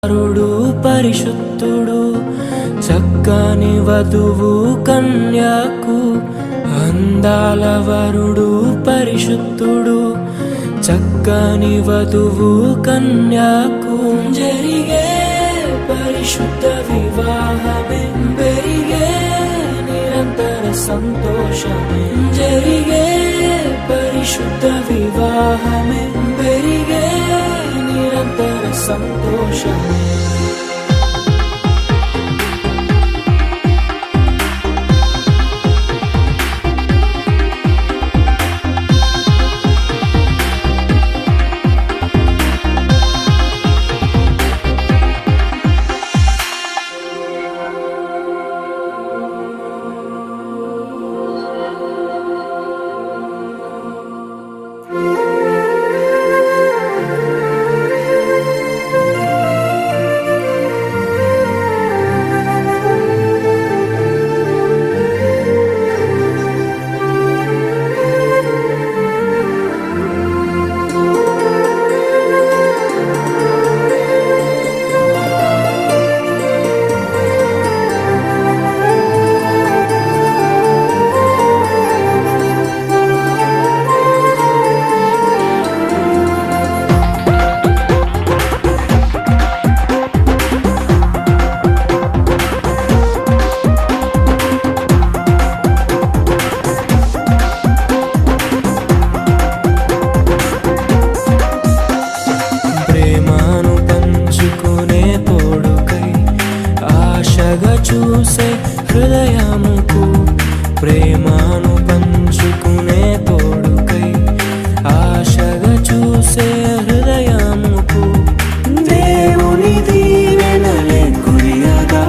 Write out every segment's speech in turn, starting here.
వరుడు పరిశుద్ధుడు చక్కని వధువు కన్యకు అందాల వరుడు పరిశుద్ధుడు చక్కని వధువు కన్యకు జరిగే పరిశుద్ధ వివాహమే పెరిగే నిరంతర సంతోషమే జరిగే పరిశుద్ధ వివాహమే పెరిగే నిరంతర సంతోషమే చూసే హృదయముకు ప్రేమను పంచుకునే తోడుకై ఆశగా చూసే హృదయముకు దేవుని దీవెనలే కురియగా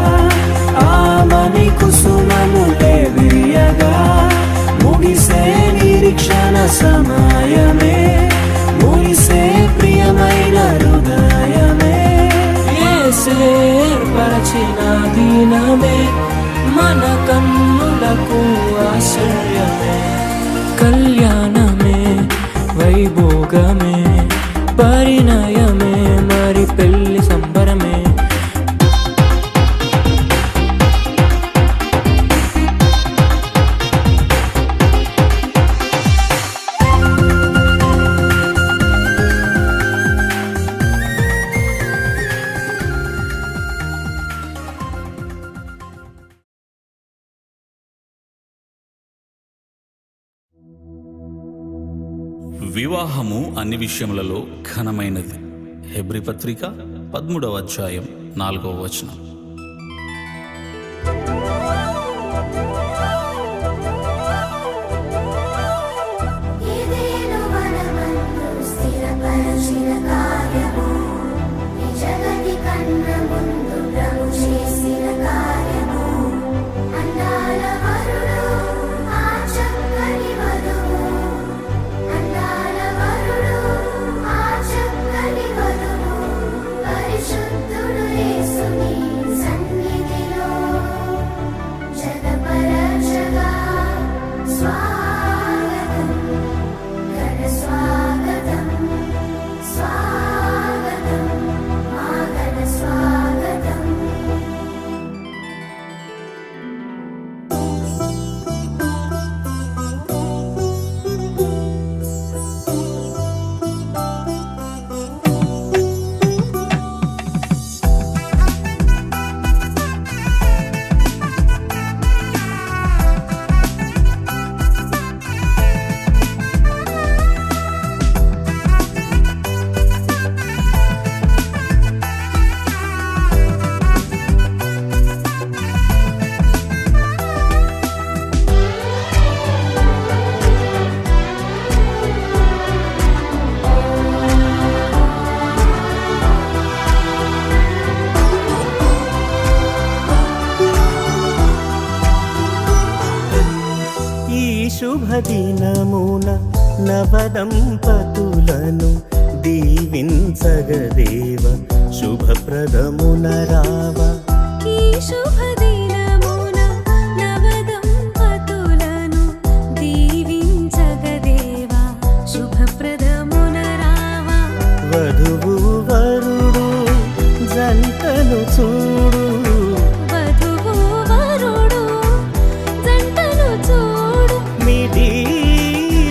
ఆమని కుసుమములే విరియగా ముగిసే నిరీక్షణ సమయమే ముగిసే ప్రియమైన హృదయమే ఏర్పరచిన దినమే మన కన్నులకు ఆశ్చర్యమే కళ్యాణమే వైభోగమే పరిణయమే మరి పెళ్లి సంబరమే వివాహము అన్ని విషయములలో ఘనమైనది. హెబ్రీ పత్రిక 13వ అధ్యాయం 4వ వచనం. శుభదినమున నవదంపతులను దీవించగదేవ శుభప్రదమున రావ. ఈ శుభదినమున నవదంపతులను దీవించగదేవ శుభప్రదమున రావ. వధువు వరుడు జన్ చూడు వధువు వరుడు జంటను చూడు నీ దీవెనలతో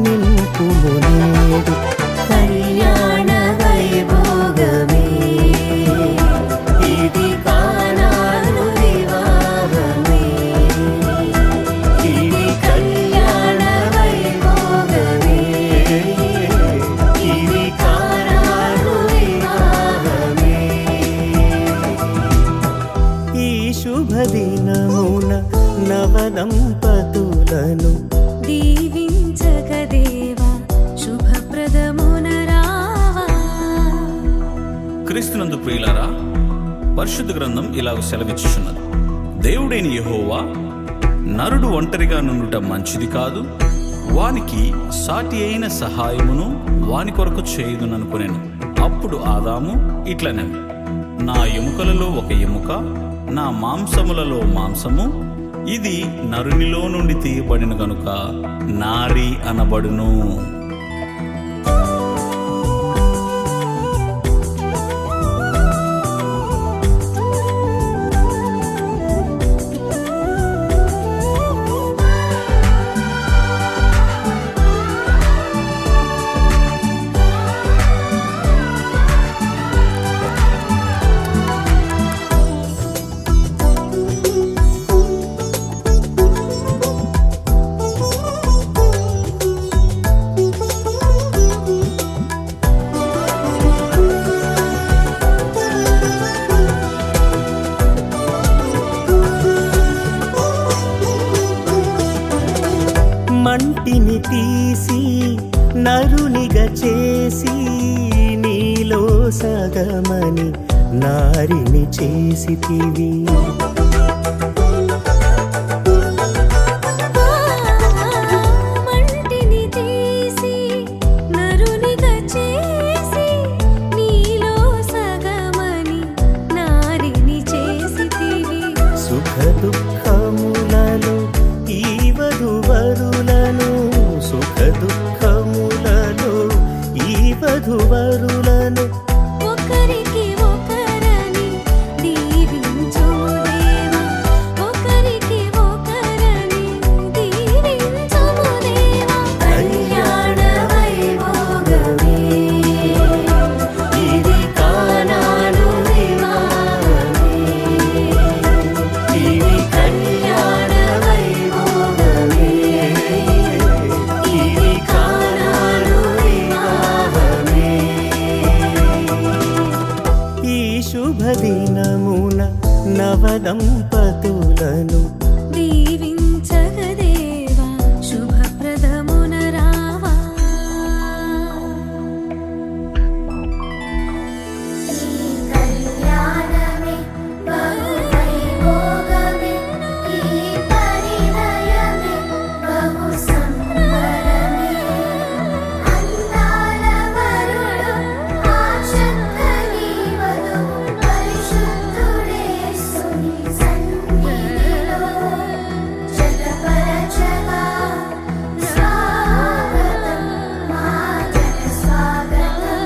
నింపుము నేడు కళ్యాణ వైభోగమే ఇది కానాను వివాహమే ఇది కళ్యాణ వైభోగమే ఇది కానాను వివాహమే ఈ శుభదినమున నవదంపతులను దీవించగదేవా శుభప్రదమున రావా క్రీస్తునందు ప్రియులారా, పరిశుద్ధ గ్రంథం ఇలాగ సెలవిచ్చుచున్నది. దేవుడైన యెహోవా నరుడు ఒంటరిగా నుండుట మంచిది కాదు, వానికి సాటి అయిన సహాయమును వాని కొరకు చేయుదుననుకొనెను. అప్పుడు ఆదాము ఇట్లనెను, నా ఎముకలలో ఒక ఎముక, నా మాంసములలో మాంసము, ఇది నరునిలో నుండి తీయబడిన గనుక నారి అనబడును. మంటిని తీసి నరునిగా చేసి నీలో సగమని నారిని చేసితివి మంటిని తీసి నరునిగా చేసి నీలో సగమని నారిని చేసితివి సుఖ దుఃఖములలో ఈ వధువరులను సుఖ దుఃఖములలో ఈ వధువరులను ఒకరికి ఒకరని దీవించుము దేవా ఒకరికి ఒకరని దీవించుము దేవా కళ్యాణ వైభోగమే ఇది కానాను వివాహమే ఇది కళ్యాణ వైభోగమే ఇది కానాను వివాహమే ఈ శుభదినమున నవదంపతులను దీవించగదేవా శుభప్రదమున రావా కళ్యాణమే బహు వైభోగమే ఈ పరిణయమే బహు సంబరమే అందాల వరుడు ఆ చక్కని వధువు పరిశుద్ధుడేసుని సన్నిధిలో జతపరచగా స్వాగతం మా జన స్వాగతం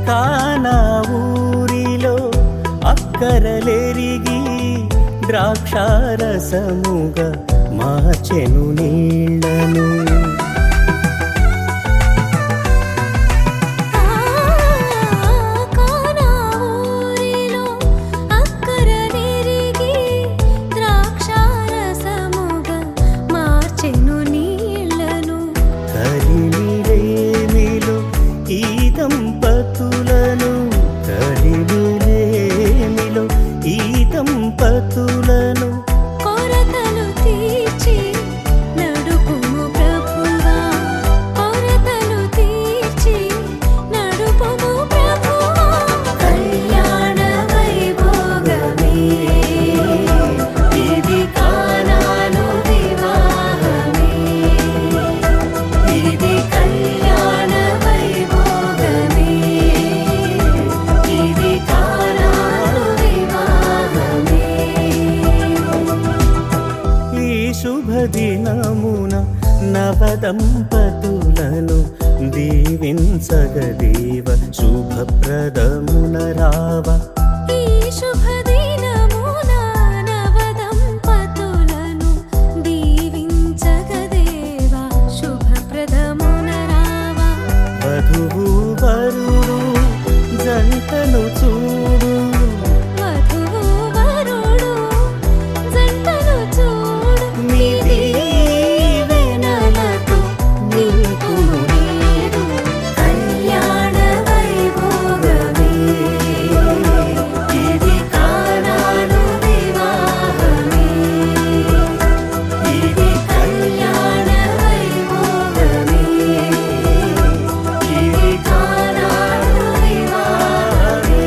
కానా ఊరిలో అక్కరలెరిగి ద్రాక్షారసముగా మార్చెను నీళ్లను కానా ఊరిలో అక్కర నెరిగి ద్రాక్షారసముగా మార్చెను నీళ్లను కలిమిలేమిలో ఈ దంపతులను కలిమిలేమిలో ఈ దంపతులను కొరతలు తీర్చి నడుపుము ప్రభు శుభదినమున నవదంపతులను దీవించగదేవ శుభప్రదమున రావ ఈ శుభదినమున నవదంపతులను దీవించగదేవా శుభప్రదమున రావా. వధువు వరుడు జంటను చూడు వధువు వరుడు జంటను చూడు. నీ దీవెనలతో నింపును నేడు కళ్యాణ వైభోగమే ఇది కానాడు వివాహమే. ఇది కళ్యాణ వైభోగమే ఇది కానాడు వివాహమే.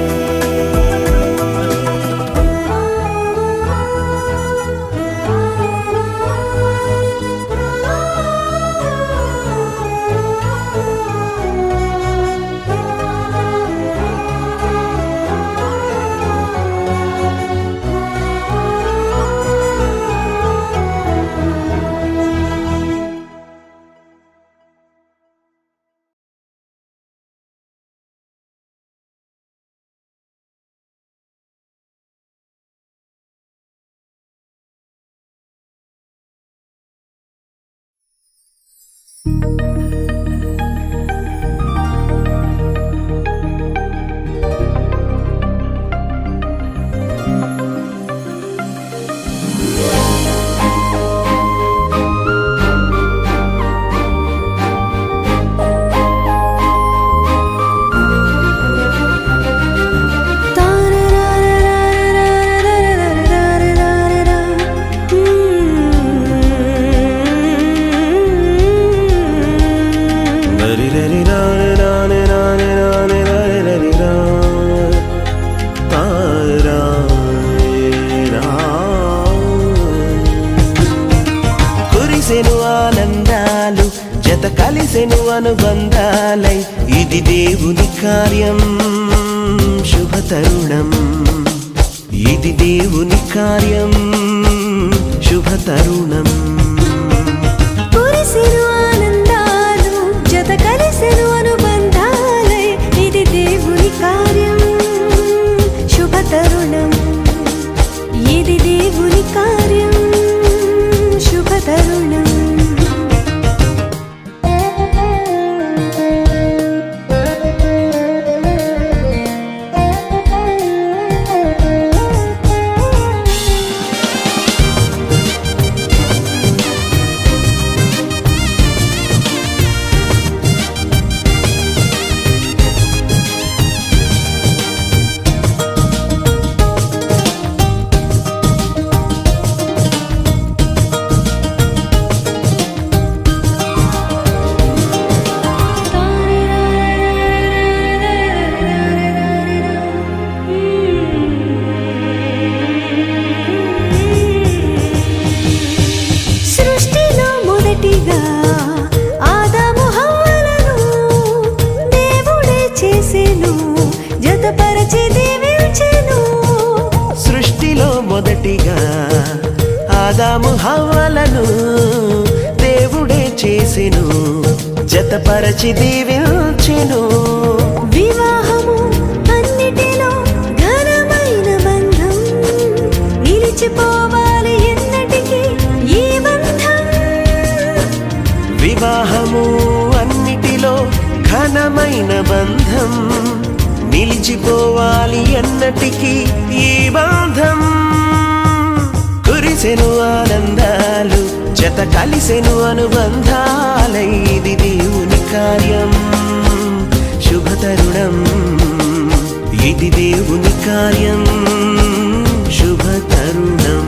కురిసెను ఆనందాలు జత కలిసెను అనుబంధాలై ఇది దేవుని కార్యం శుభతరుణం ఇది దేవుని కార్యం శుభతరుణం కురిసెను ఆనందాలు జత కలిసెను అనుబంధాలై ఇది దేవుని కార్యం శుభతరుణం. ఇది దేవుని కార్యం శుభతరుణం. సృష్టిలో మొదటిగా ఆదాము హవ్వలను దేవుడే చేసెను జతపరచి దీవించెను. సృష్టిలో మొదటిగా ఆదాము హవ్వలను దేవుడే చేసెను జతపరచి దీవించెను. వివాహము అన్నిటిలో ఘనమైన బంధం నిలిచిపోవాలి ఎన్నటికీ ఈ బంధం. వివాహము అన్నిటిలో ఘనమైన బంధం నిలిచిపోవాలి ఎన్నటికీ ఈ బంధం. కురిసెను ఆనందాలు జత కలిసెను అనుబంధాలై ఇది దేవుని కార్యం శుభతరుణం ఇది దేవుని కార్యం శుభతరుణం.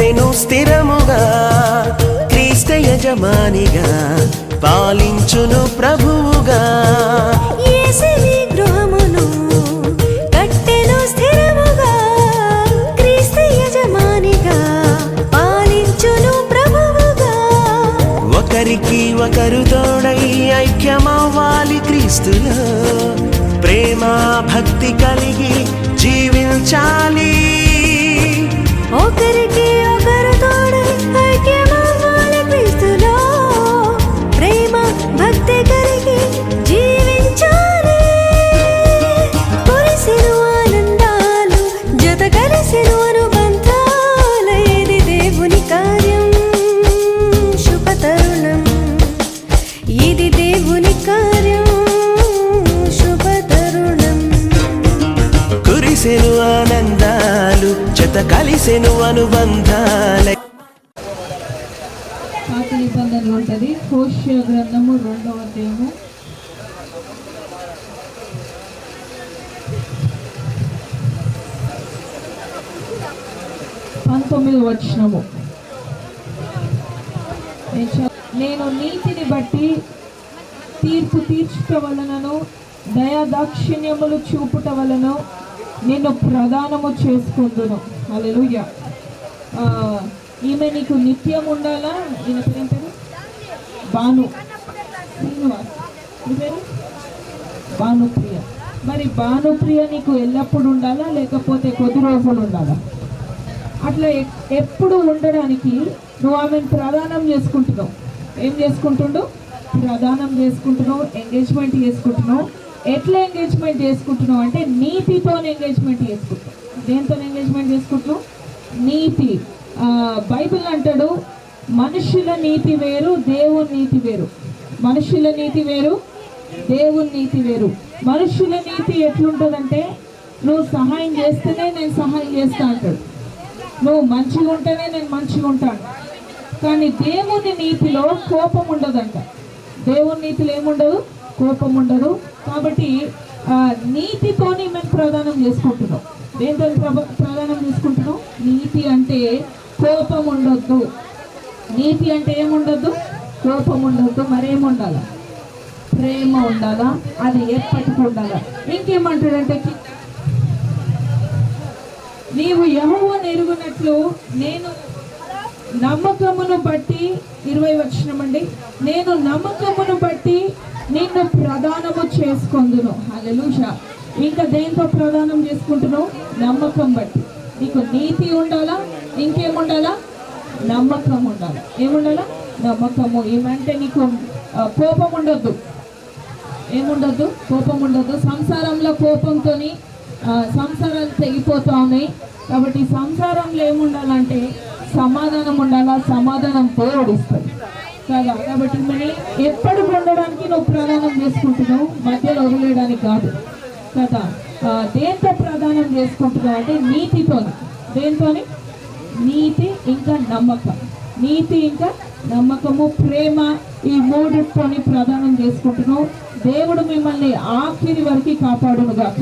కలిసెను స్థిరముగా క్రీస్తు యజమానిగా పాలించును ప్రభువుగా. యేసుని గృహమును కట్టెను స్థిరముగా క్రీస్తు యజమానిగా పాలించును ప్రభువుగా. ఒకరికి ఒకరు తోడై ఐక్యమవ్వాలి క్రీస్తులో, ప్రేమ భక్తి కలిగి జీవించాలి. ఒకరికి ఒకరు తోడై ఐక్యమవ్వాలి క్రీస్తులో, ప్రేమ భక్తి కలిగి జీవించాలి. కురిసెను ఆనందాలు జత కలిసెను అనుబంధాలు, ఇది దేవుని కార్యం శుభతరుణం, ఇది దేవుని కార్యం శుభతరుణం. కురిసెను ఆనందాలు జత కలిసెను అనుబంధాల. పాత నిబంధన ఉంటుంది. హోషేయ గ్రంథము 2వ అధ్యాయము 19వ వచనము. నేను నీతిని బట్టి తీర్పు తీర్చుట వలనను దయాదాక్షిణ్యములు చూపుట వలన నిన్ను ప్రదానము చేసుకుందును. హల్లెలూయా. ఈమె నీకు నిత్యం ఉండాలా. ఈయన పేరు పేరు భాను శ్రీనివాస్, ఈ పేరు భానుప్రియ. మరి భానుప్రియ నీకు ఎల్లప్పుడు ఉండాలా లేకపోతే కొద్ది రోజులు ఉండాలా? అట్లా ఎప్పుడు ఉండడానికి నువ్వు ఆమెను ప్రదానం చేసుకుంటున్నావు. ఏం చేసుకుంటుండు? ప్రదానం చేసుకుంటున్నావు, ఎంగేజ్మెంట్ చేసుకుంటున్నావు. ఎట్లా ఎంగేజ్మెంట్ చేసుకుంటున్నావు అంటే నీతితో ఎంగేజ్మెంట్ చేసుకుంటున్నావు. దేంతో ఎంగేజ్మెంట్ చేసుకుంటున్నావు? నీతి. బైబిల్ అంటాడు మనుషుల నీతి వేరు, దేవుని నీతి వేరు. మనుషుల నీతి వేరు, దేవుని నీతి వేరు. మనుషుల నీతి ఎట్లుంటుందంటే నువ్వు సహాయం చేస్తేనే నేను సహాయం చేస్తా అంటాడు, నువ్వు మంచిగా ఉంటేనే నేను మంచిగా ఉంటాను. కానీ దేవుని నీతిలో కోపం ఉండదంట. దేవుని నీతిలో ఏముండదు? కోపం ఉండదు. కాబట్టి నీతితోని మేము ప్రదానం చేసుకుంటున్నాం. దేంతో ప్రదానం చేసుకుంటున్నాం? నీతి అంటే కోపం ఉండొద్దు. నీతి అంటే ఏముండొద్దు? కోపం ఉండొద్దు. మరేముండాలా? ప్రేమ ఉండాలా. అది ఎప్పటికీ ఉండాలా. ఇంకేమంటాడంటే నీవు యెహోవాను ఎరుగునట్లు నేను నమ్మకమును బట్టి 20 వచనం అండి, నేను నమ్మకమును బట్టి నిన్ను ప్రదానము చేసుకొందును. హల్లెలూయా. ఇంకా దేంతో ప్రదానం చేసుకుంటున్నావు? నమ్మకం బట్టి. నీకు నీతి ఉండాలా, ఇంకేముండాలా? నమ్మకం ఉండాలి. ఏముండాలా? నమ్మకము. ఏమంటే నీకు కోపం ఉండొద్దు. ఏముండొద్దు? కోపం ఉండొద్దు. సంసారంలో కోపంతో సంసారాలు తెగిపోతా ఉన్నాయి. కాబట్టి సంసారంలో ఏముండాలంటే సమాధానం ఉండాలా. సమాధానం తోడిస్తుంది కదా. కాబట్టి మరి ఎప్పటికి ఉండడానికి నువ్వు ప్రదానం చేసుకుంటున్నావు, మధ్యలో వదిలేయడానికి కాదు కదా. దేంతో ప్రదానం చేసుకుంటున్నావు అంటే నీతితో. దేంతోని? నీతి ఇంకా నమ్మకం. నీతి ఇంకా నమ్మకము, ప్రేమ, ఈ మూడితోని ప్రదానం చేసుకుంటున్నావు. దేవుడు మిమ్మల్ని ఆఖరి వరకు కాపాడును గాక.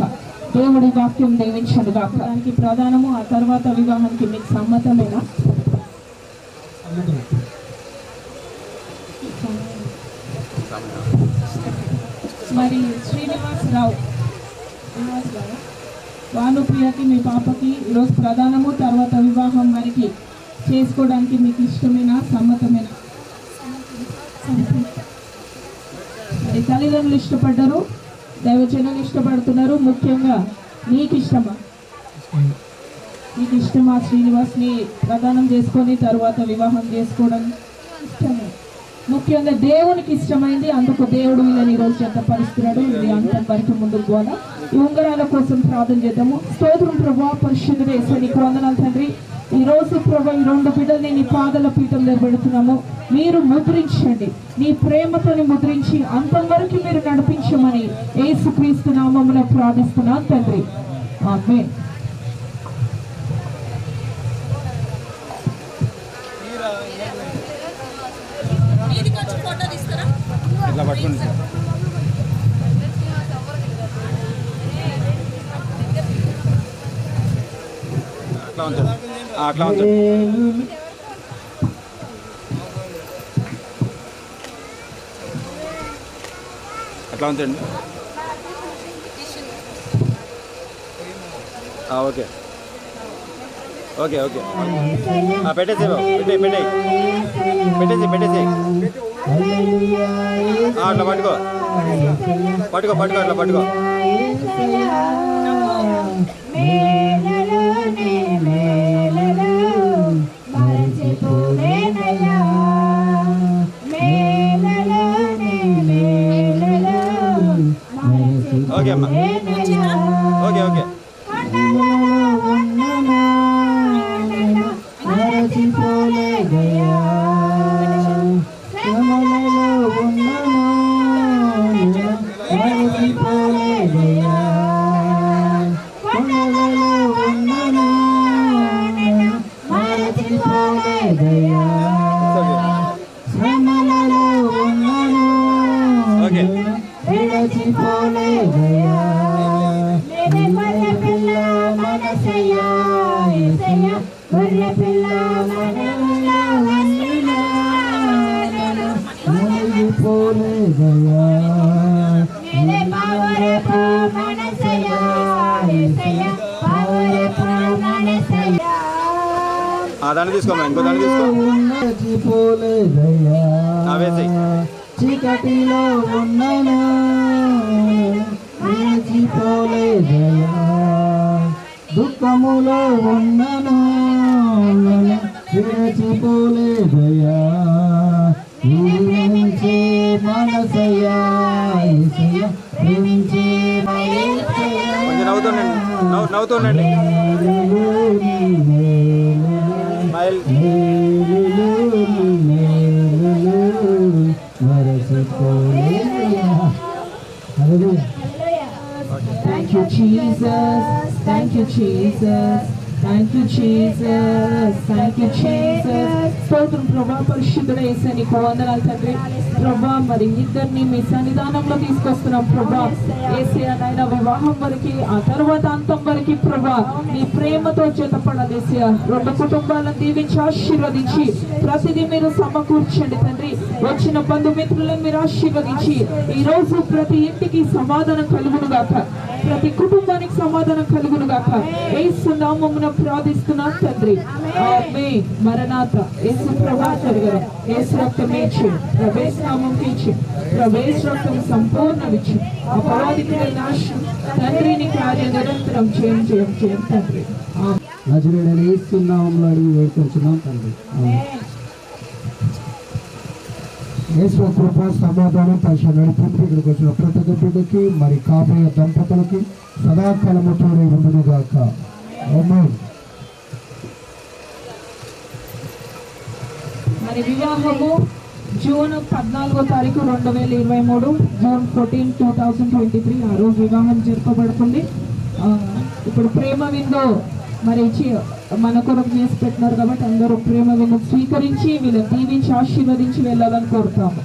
దేవుడి వాక్యం దీవించను గాక. దానికి ప్రధానము. ఆ తర్వాత వివాహానికి మీకు సమ్మతమేనా? మరి శ్రీనివాస్ రావు భానుప్రియకి మీ పాపకి ఈరోజు ప్రధానము, తర్వాత వివాహం వరకు చేసుకోవడానికి మీకు ఇష్టమేనా? సమ్మతమేనా? మరి తల్లిదండ్రులు ఇష్టపడ్డారు, దైవజనులు ఇష్టపడుతున్నారు. ముఖ్యంగా నీకు ఇష్టమా? నీకు ఇష్టమా శ్రీనివాస్ని ప్రదానం చేసుకొని తర్వాత వివాహం చేసుకోవడం? ఇష్టమే. ముఖ్యంగా దేవునికి ఇష్టమైంది. అందుకు దేవుడు వీళ్ళని ఈరోజు చెత్తపరుస్తున్నాడు. ఇది అంతం వరకు ముందుకు పోదా. ఈ ఉంగరాల కోసం ప్రార్థన చేద్దాము. స్తోత్రం ప్రభా, పరిశుద్ధుడే నీకు వందనాలు తండ్రి. ఈరోజు ప్రభా ఈ 2 బిడ్డల్ని నీ పాదల పీఠం దగ్గర పెడుతున్నాము. మీరు ముద్రించండి, నీ ప్రేమతోని ముద్రించి అంతం వరకు మీరు నడిపించమని యేసుక్రీస్తు నామములో ప్రార్థిస్తున్నాను తండ్రి. ఆమేన్. ఇట్లా పట్టుకోండి సార్. అట్లా ఉంటుంది. అట్లా ఉంచండి. అట్లా ఉంచండి. ఓకే ఓకే ఓకే పెట్టేసి పెట్టేసి అట్లా పట్టుకో అట్లా పట్టుకో. ఓకే అమ్మా ఓకే ఓకే దాన్ని తీసుకోమా ఇంకో దాన్ని తీసుకో వేసి చీకటిలో ఉన్నాను విడిచిపోలేదయా దుఃఖములో ఉన్నాను విడిచిపోలేదయా ప్రేమించే మనసయ్యా ప్రేమించే కొంచెం నవ్వుతుండండి smile Thank you, Jesus. Thank you, Jesus. Thank you, Jesus. Thank you, Jesus. స్తోత్రం ప్రభా, పరిశుద్ధుడు యేసయ్య నీకు వందనాలు తండ్రి. ప్రభా మరి ఇద్దరిని మీ సన్నిధానంలో తీసుకొస్తున్నాం ప్రభా. యేసయ్య నాయన వివాహం వరకు ఆ తర్వాత అంతం వరకు ప్రభా నీ ప్రేమతో జతపడాలి యేసయ్య. రెండు కుటుంబాలను దీవించి ఆశీర్వదించి ప్రతిదీ మీరు సమకూర్చండి తండ్రి. వచ్చిన బంధుమిత్రులను మీరు ఆశీర్వదించి ఈ రోజు ప్రతి ఇంటికి సమాధానం కలుగును గాక, ప్రతి కుటుంబానికి సమాధానం కలుగును గాక. యేసు నామమున ప్రార్థిస్తున్నాను తండ్రి. ఆమేన్. మరణాత యేసు ప్రభాకర్ గారు యేసు రక్తం ఇచ్చి ప్రవేశ నామం ఇచ్చి ప్రవేశ రక్తం సంపూర్ణ ఇచ్చి అపరాధికి నాశనం తండ్రిని కార్య నిరంతరం చేయం తండ్రి. నజరేయుడైన యేసు నామములో అడిగి వేడుకొంచున్నాం తండ్రి. యేసు కృప సమాధానం పరిశుద్ధ నడిపింపు ఇక్కడికి వచ్చిన ప్రతి ఒక్క బిడ్డకి మరి కాబోయే దంపతులకి సదాకాలము తోడే ఉండును గాక. ఆమేన్. మరి వివాహము జూన్ 14వ తారీఖు 2023 జూన్ 14, 2023 ఆ రోజు వివాహం జరపబడుతుంది. ఇప్పుడు ప్రేమ విందో మరి మన కొరకు చేసి పెట్టినారు కాబట్టి అందరూ ప్రేమ విందు స్వీకరించి వీళ్ళని దీవించి ఆశీర్వదించి వెళ్ళాలని కోరుతాము.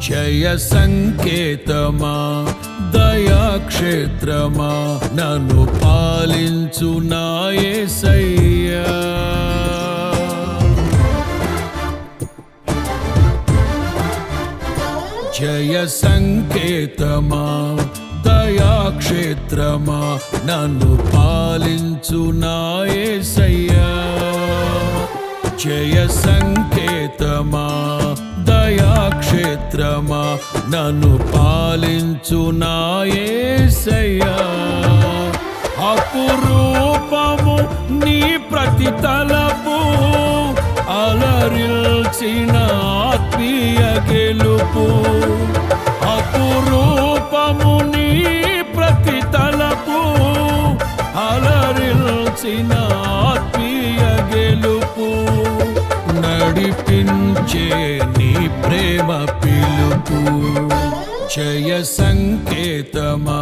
జయ సంకేతమా దయాక్షేత్రమా నన్ను పాలించు నా యేసయ్యా. జయ సంకేతమా దయాక్షేత్రమా నన్ను పాలించు నా యేసయ్యా. జయ సంకేతమా దయాక్షేత్రమా నన్ను పాలించు నా యేసయ్యా. అపురూపము నీ ప్రతి తలపు అలరిల్చిన ఆత్మీయ గెలుపు. అపురూపము నీ ప్రతి తలపు అలరిల్చిన ఆత్మీయ గెలుపు. నడిపించే నీ ప్రేమ పిలుపు. జయ సంకేతమా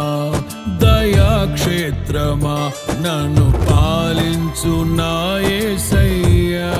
దయాక్షేత్రమా నన్ను పాలించు నా యేసయ్యా.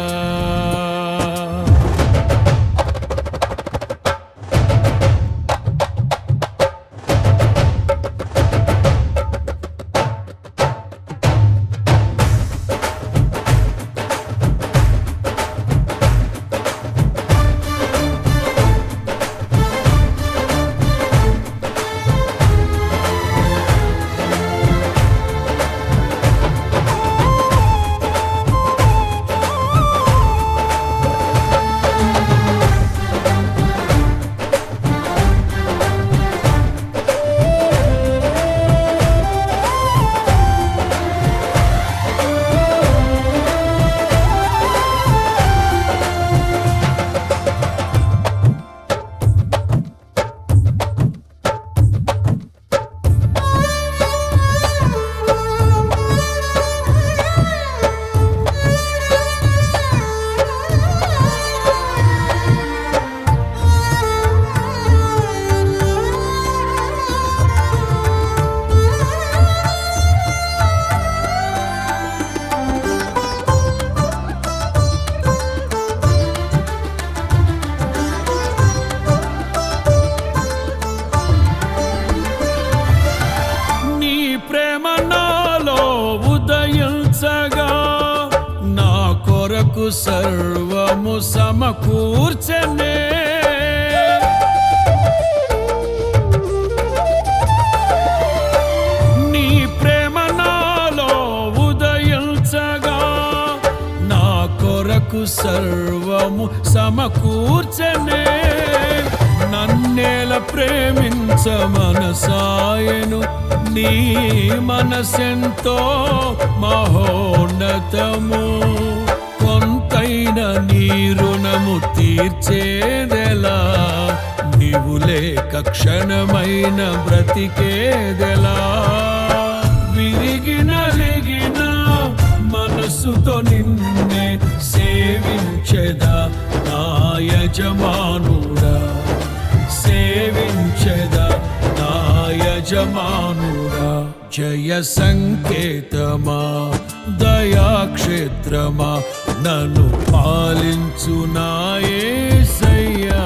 సర్వము సమకూర్చనే. నీ ప్రేమ నాలో ఉదయించగా నా కొరకు సర్వము సమకూర్చనే. నన్నేల ప్రేమించ మనసాయను నీ మనసెంతో మహోన్నతము. కొంతైన నీ రుణము తీర్చేదెలా, నీవు లేక క్షణమైన బ్రతికేదెలా. విరిగిన లెగిన మనసుతో నిన్నే సేవించెదా నా యజమానుడా. సేవించెదా నా యజమానుడా. జయ సంకేతమా దయాక్షేత్రమా నన్ను పాలించు నా యేసయ్యా.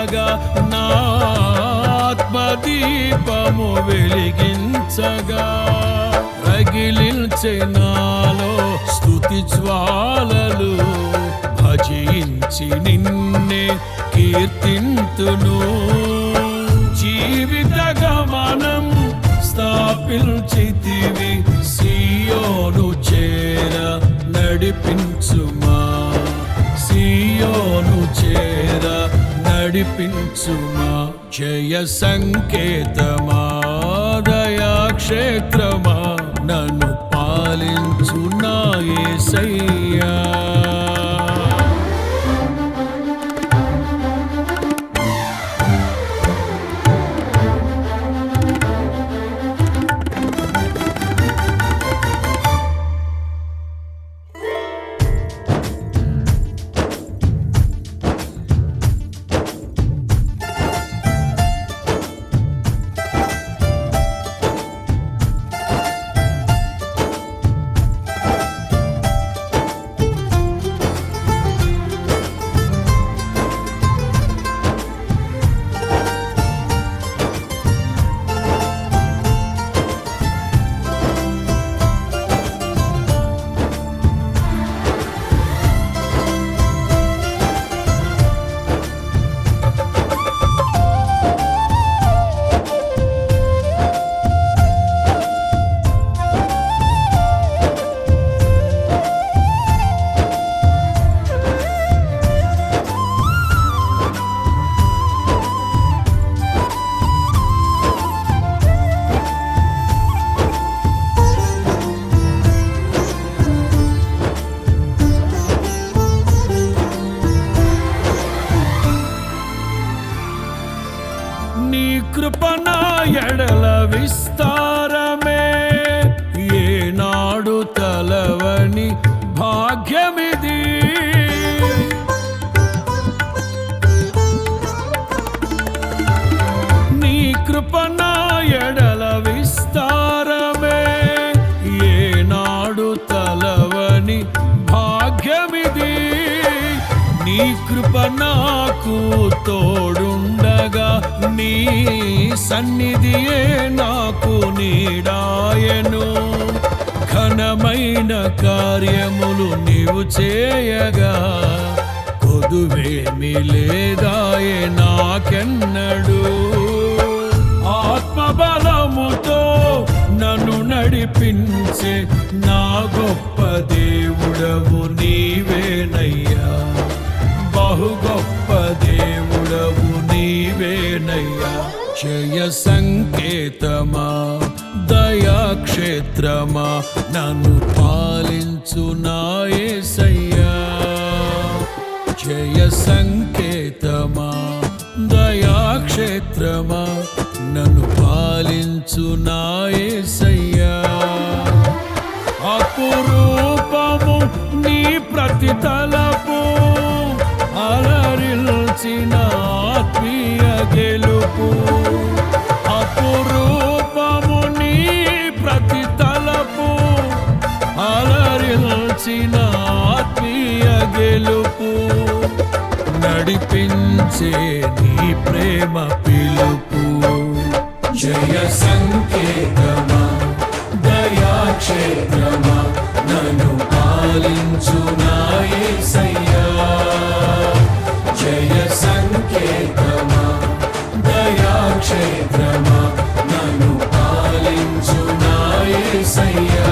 ఉండగా నా ఆత్మదీపము వెలిగించగా రగిలించే నాలో స్తుతి జ్వాలలు భజించి నిన్నే కీర్తింతును జీవిత గమనం స్థాపించితివి సియోను చేర నడిపించుమా సియోను చేర నడిపించుమా జయ సంకేతమా దయాక్షేత్రమా నన్ను పాలించు నా యేసయ్యా నీ కృపణ ఎడల విస్తారమే ఏనాడు తలవని భాగ్యమిది నీ కృపణ ఎడల విస్తారమే ఏనాడు తలవని భాగ్యమిది నీ కృప నాకు తోడుండగా నీ సన్నిధియే నాకు నీడాయను ఘనమైన కార్యములు నీవు చేయగా కొదువేమి లేదాయే నాకెన్నడు ఆత్మబలముతో నన్ను నడిపించే నా గొప్ప దేవుడవు నీవేనయ్యా బహు గొప్ప దేవుడవు నీవేనయ్యా జయ సంకేతమా దయాక్షేత్రమా నన్ను పాలించు నా యేసయ్యా జయ సంకేతమా దయాక్షేత్రమా నన్ను పాలించు నా యేసయ్యా అపురూపము నీ ప్రతి తలపు అలరిల్చిన ఆత్మీయ గెలుపు అపురూపము నీ ప్రతి తలపు అలరిల్చిన ఆత్మీయ గెలుపు నడిపించే నీ ప్రేమ పిలుపు జయ సంకేతమా దయాక్షేత్రమా నన్ను పాలించు నా యేసయ్యా జయ సంకేతమా దయాక్షేత్రమా నన్ను పాలించు నా యేసయ్యా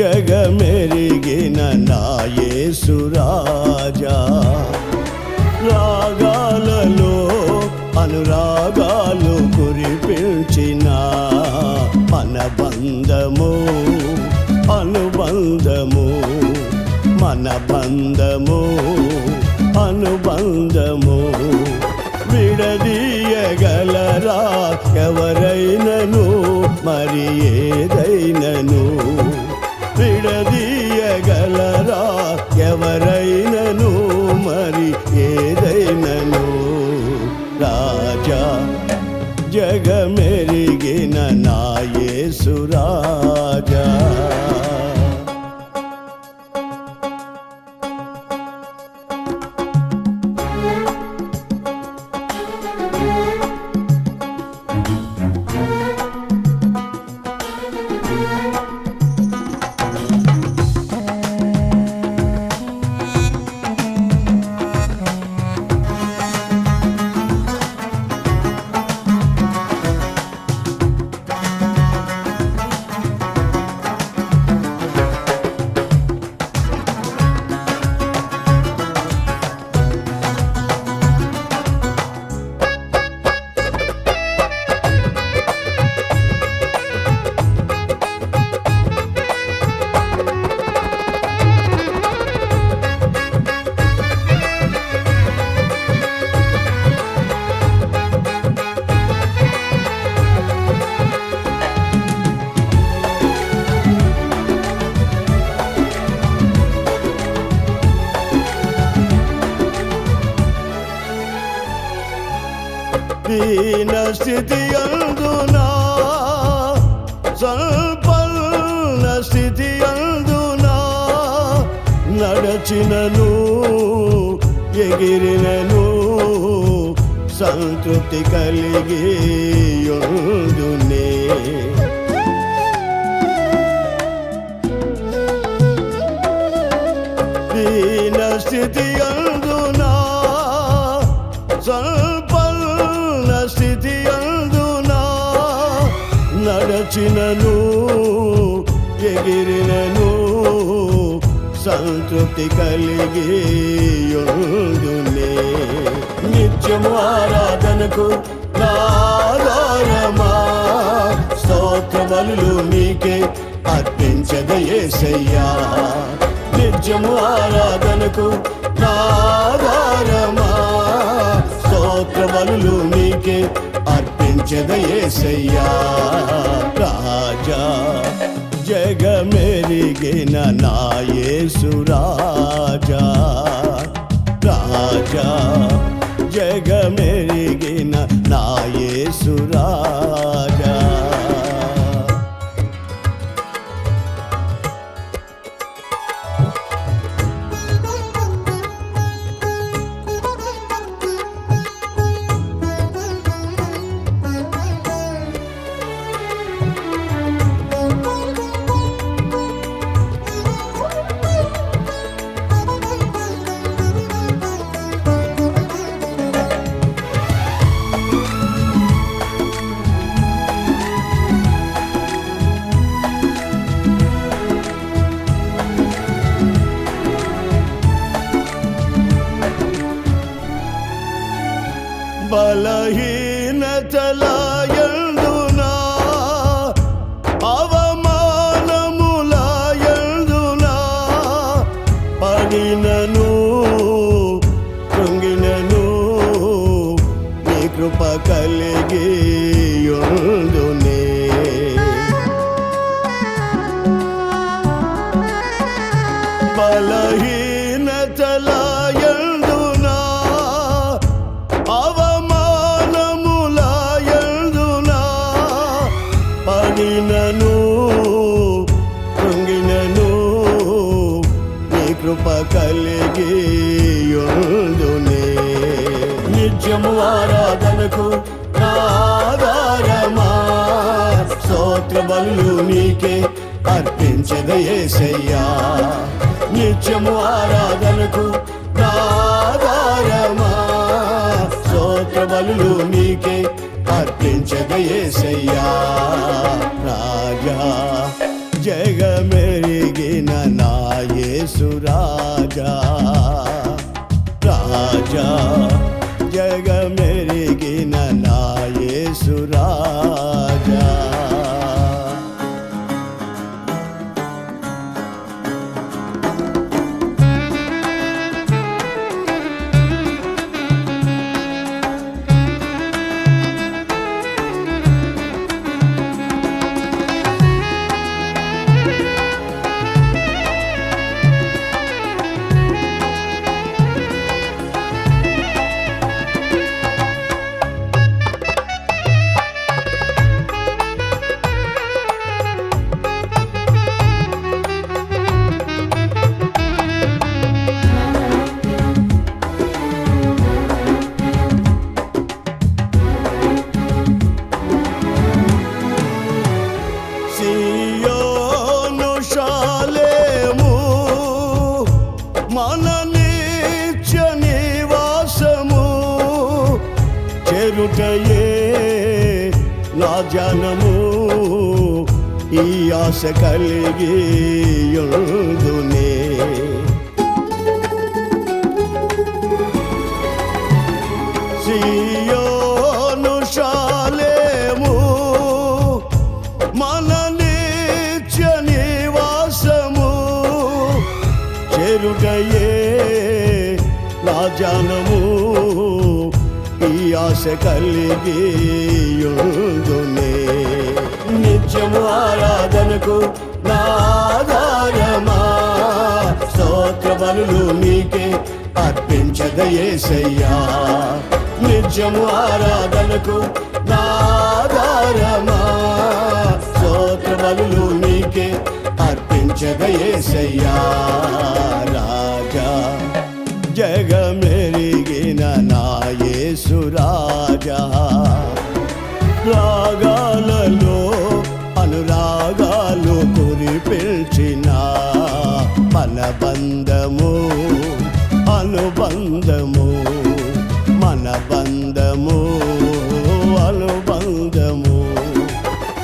జగమెరిగిన నా యేసు రాజా. రాగాలలో అనురాగాలు కురిపించిన మనబంధము అనుబంధము మన బంధము అనుబంధము విడదీయగలరా ఎవరైనను మరి ఏదైనను విడదీయగలరా ఎవరైనను మరి ఏదైనను రాజా జగమెరిగిన నా యేసు రాజా. దీన స్థితి అందునా సంపన్న స్థితి అందునా నడచినను ఎగిరినను సంతృప్తి కలిగి యుందునే. దీన స్థితి అందునా సంపన్న స్థితి అందునా నడచినను ఎగిరినను సంతృప్తి కలిగి యుందునే. నిత్యము ఆరాధనకు నాదారమా స్తోత్ర బలులు నీకే అర్పించద యేసయ్యా. నిత్యము ఆరాధనకు నాదారమా స్తోత్ర బలులు నీకే అర్పించద యేసయ్యా. రాజా జగమెరిగిన నా యేసు రాజా. రాజా జగమెరిగిన నా యేసు రాజా. బలహీనతలయందునా అవమానములయందునా పడినను కృంగినను నీ కృప కలిగి యుందునే. బలహీనతలయందునా అవమానములయందునా పడినను కృంగినను నీ కృప కలిగి యుందునే. నిత్యము ఆరాధనకు నాదారమా స్తోత్ర బలులు నీకే అర్పించద యేసయ్యా. నిత్యము ఆరాధనకు నాదారమా స్తోత్ర బలులు నీకే అర్పించద యేసయ్యా. రాజా జగమెరిగి యేసు రాజా రాజా జగమెరిగిన నా యేసు రాజా సియోను శాలేము మన నిత్య నివాసము చెరుటయే నా జనము ఈ ఆశ కలిగి యుందునే సియోను శాలేము మన నిత్య నివాసము చెరుటయే నా జనము ఈ ఆశ కలిగి యుందునే నిత్యము ఆరాధనకు నా ఆధారమా స్తోత్ర బలులు నీకే అర్పించద యేసయ్యా నిత్యము ఆరాధనకు నా ఆధారమా స్తోత్ర బలులు నీకే అర్పించద యేసయ్యా రాజా జగమెరిగిన నా యేసు రాజా రాగాలలో అనురాగాలు కురిపిల్చిన మన బంధము అనుబంధము మన బంధము అనుబంధము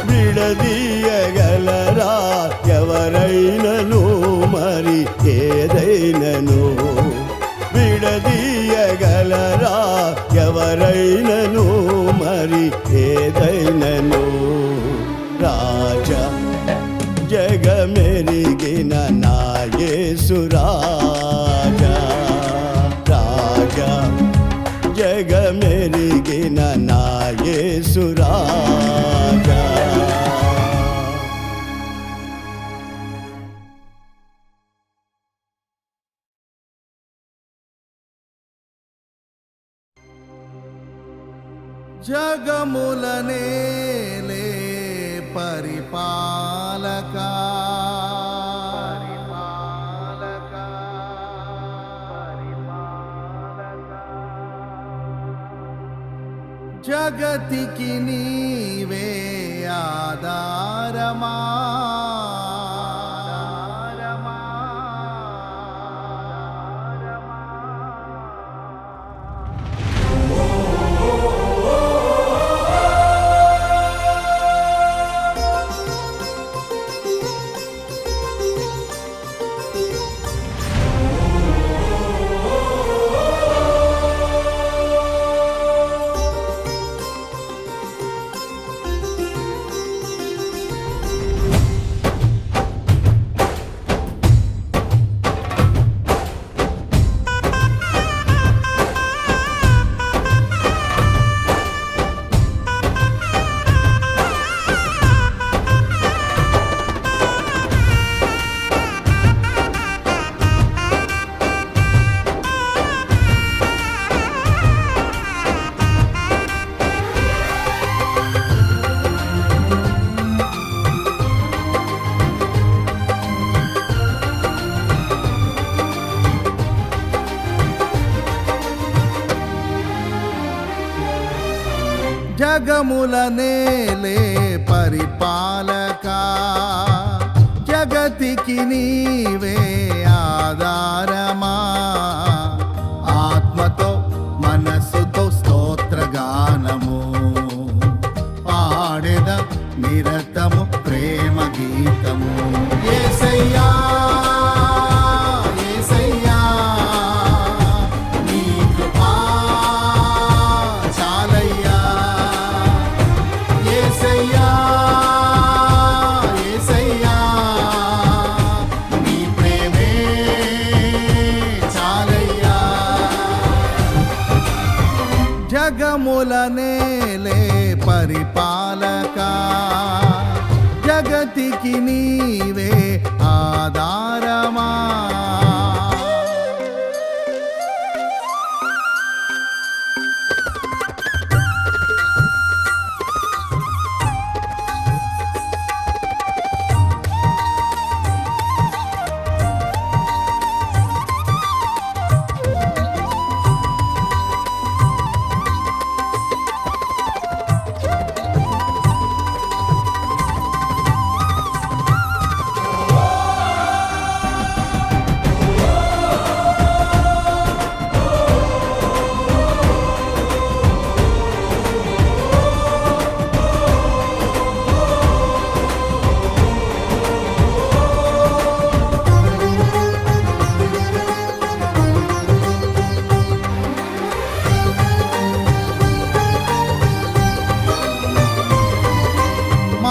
విడదీయగలరా ఎవరైనను మరి ఏదైనను విడదీయగలరా ఎవరైనను మరి ఏదైనను రాజా జగమెరిగిన నా యేసు రాజా రాజా జగమెరిగిన నా యేసు రాజా జగములనేలే పరిపాలకా జగతికి నీవే ఆధారమా జగములనేలే పరిపాలకా జగతికి నీవే ఆధారమా ఆత్మతో మనస్సుతో స్తోత్రగానము పాడెద నిరతము ప్రేమ గీతము యేసయ్యా జగములనేలే పరిపాలక జగతికి నీవే ఆధారమా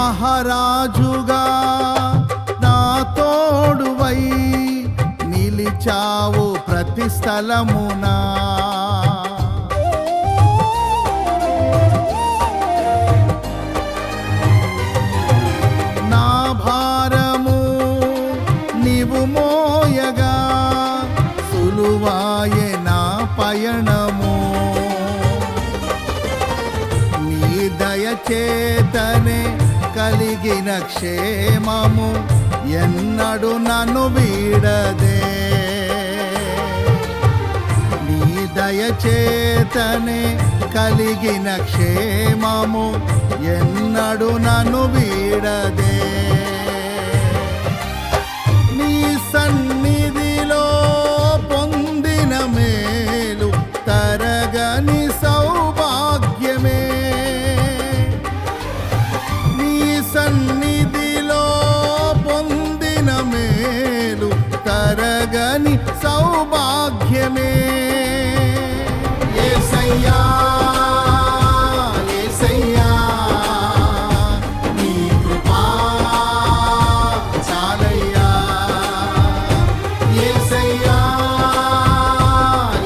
మహారాజుగా నా తోడువై నిలిచావు ప్రతి స్థలమునా నా భారము నీవు మోయగా సులువాయే నా పయనము నీ దయచేతనే కలిగిన క్షేమము ఎన్నడు నన్ను వీడదే నీ దయచేతనే కలిగిన క్షేమము ఎన్నడు నన్ను వీడదే నీ సన్నిధిలో పొందిన మేలు తరగని సౌభాగ్యమే సన్నిధిలో పొందిన మేలు తరగని సౌభాగ్యమే యేసయ్యా యేసయ్యా నీ కృపా చాలయ్యా యేసయ్యా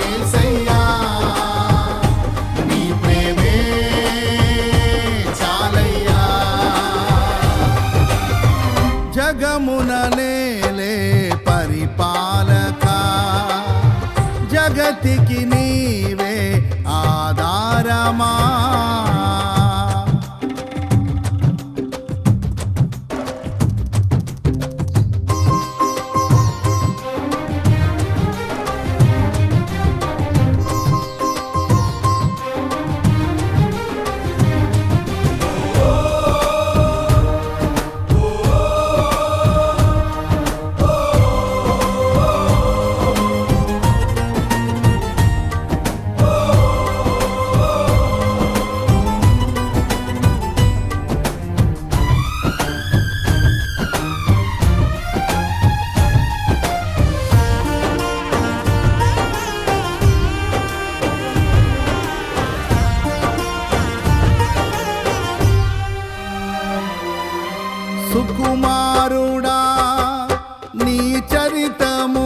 యేసయ్యా నీ ప్రేమే చాలయ్యా జగమున నేలే పరిపాలక జగతికి నీవే ఆధారమా సుకుమారుడా నీ చరితము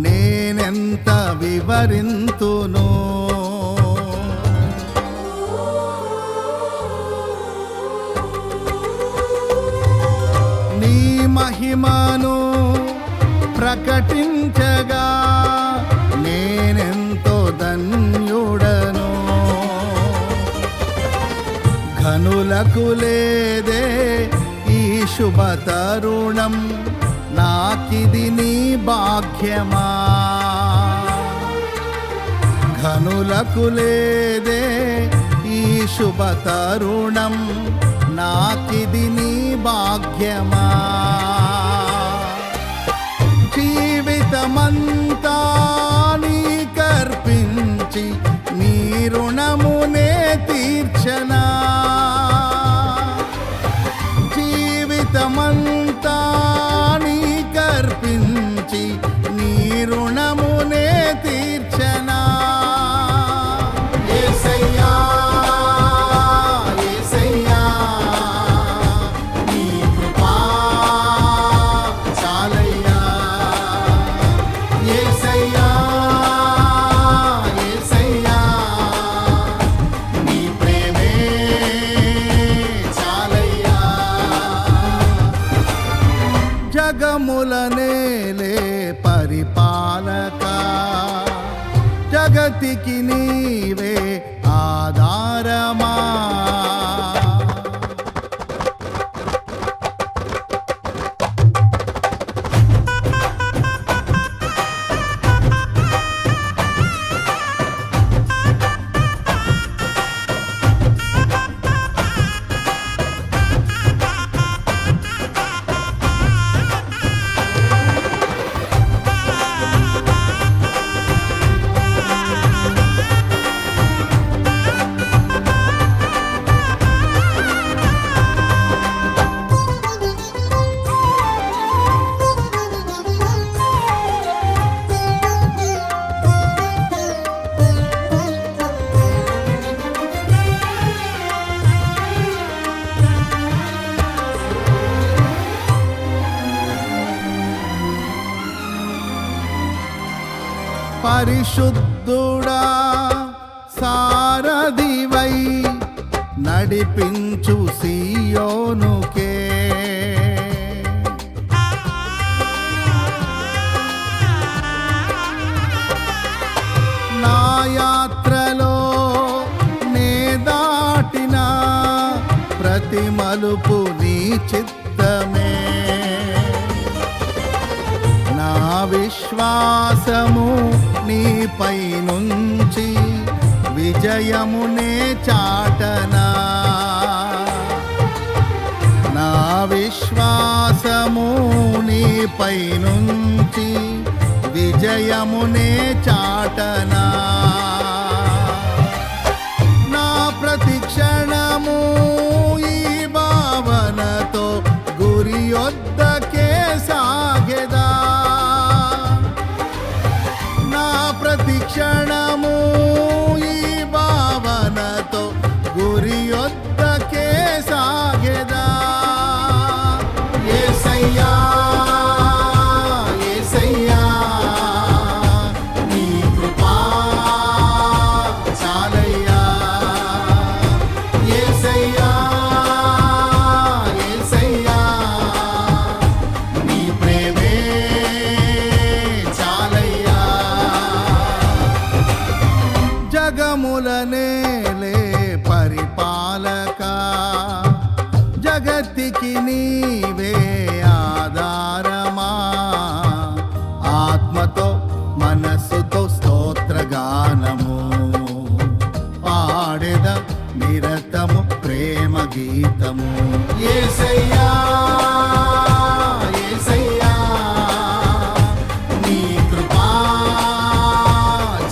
నేనెంత వివరింతును నీ మహిమను ప్రకటించగా నేనెంతో ధన్యుడను ఘనులకు లేదే ఈ శుభ తరుణం నాకిది నీ భాగ్యమా ఘనులకు లేదే ఈ శుభ తరుణం నాకిది నీ భాగ్యమా జీవితమంతా నీకర్పించి నీ రుణమునే తీర్చనా జీవితమంతా నీకర్పించి నీ రుణమునే తీర్చనా యేసయ్యా యేసయ్యా నీ కృపా చాలయ్యా యేసయ్యా యేసయ్యా పరిశుద్ధుడా సారథివై నడిపించు సియోనుకే నా యాత్రలో నే దాటిన ప్రతి మలుపు నీ చిత్తమే నా విశ్వాసము నీపై నుంచి విజయమునే చాటనా నా విశ్వాసము నీపై నుంచి విజయమునే చాటనా నా ప్రతి క్షణము ఈ భావనతో గురి యొద్దకే సాగెదా నా ప్రతి క్షణము ఈ భావనతో గురి యొద్దకే సాగెదా యేసయ్యా యేసయ్యా నీ కృపా చాలయ్యా యేసయ్యా యేసయ్యా నీ ప్రేమే చాలయ్యా జగముల నేలే పరిపాలక జగతికి నీవే ఆధారమా ఆత్మతో మనస్సుతో స్తోత్రగానము పాడెద నిరతము ప్రేమ గీతము యేసయ్యా యేసయ్యా నీ కృపా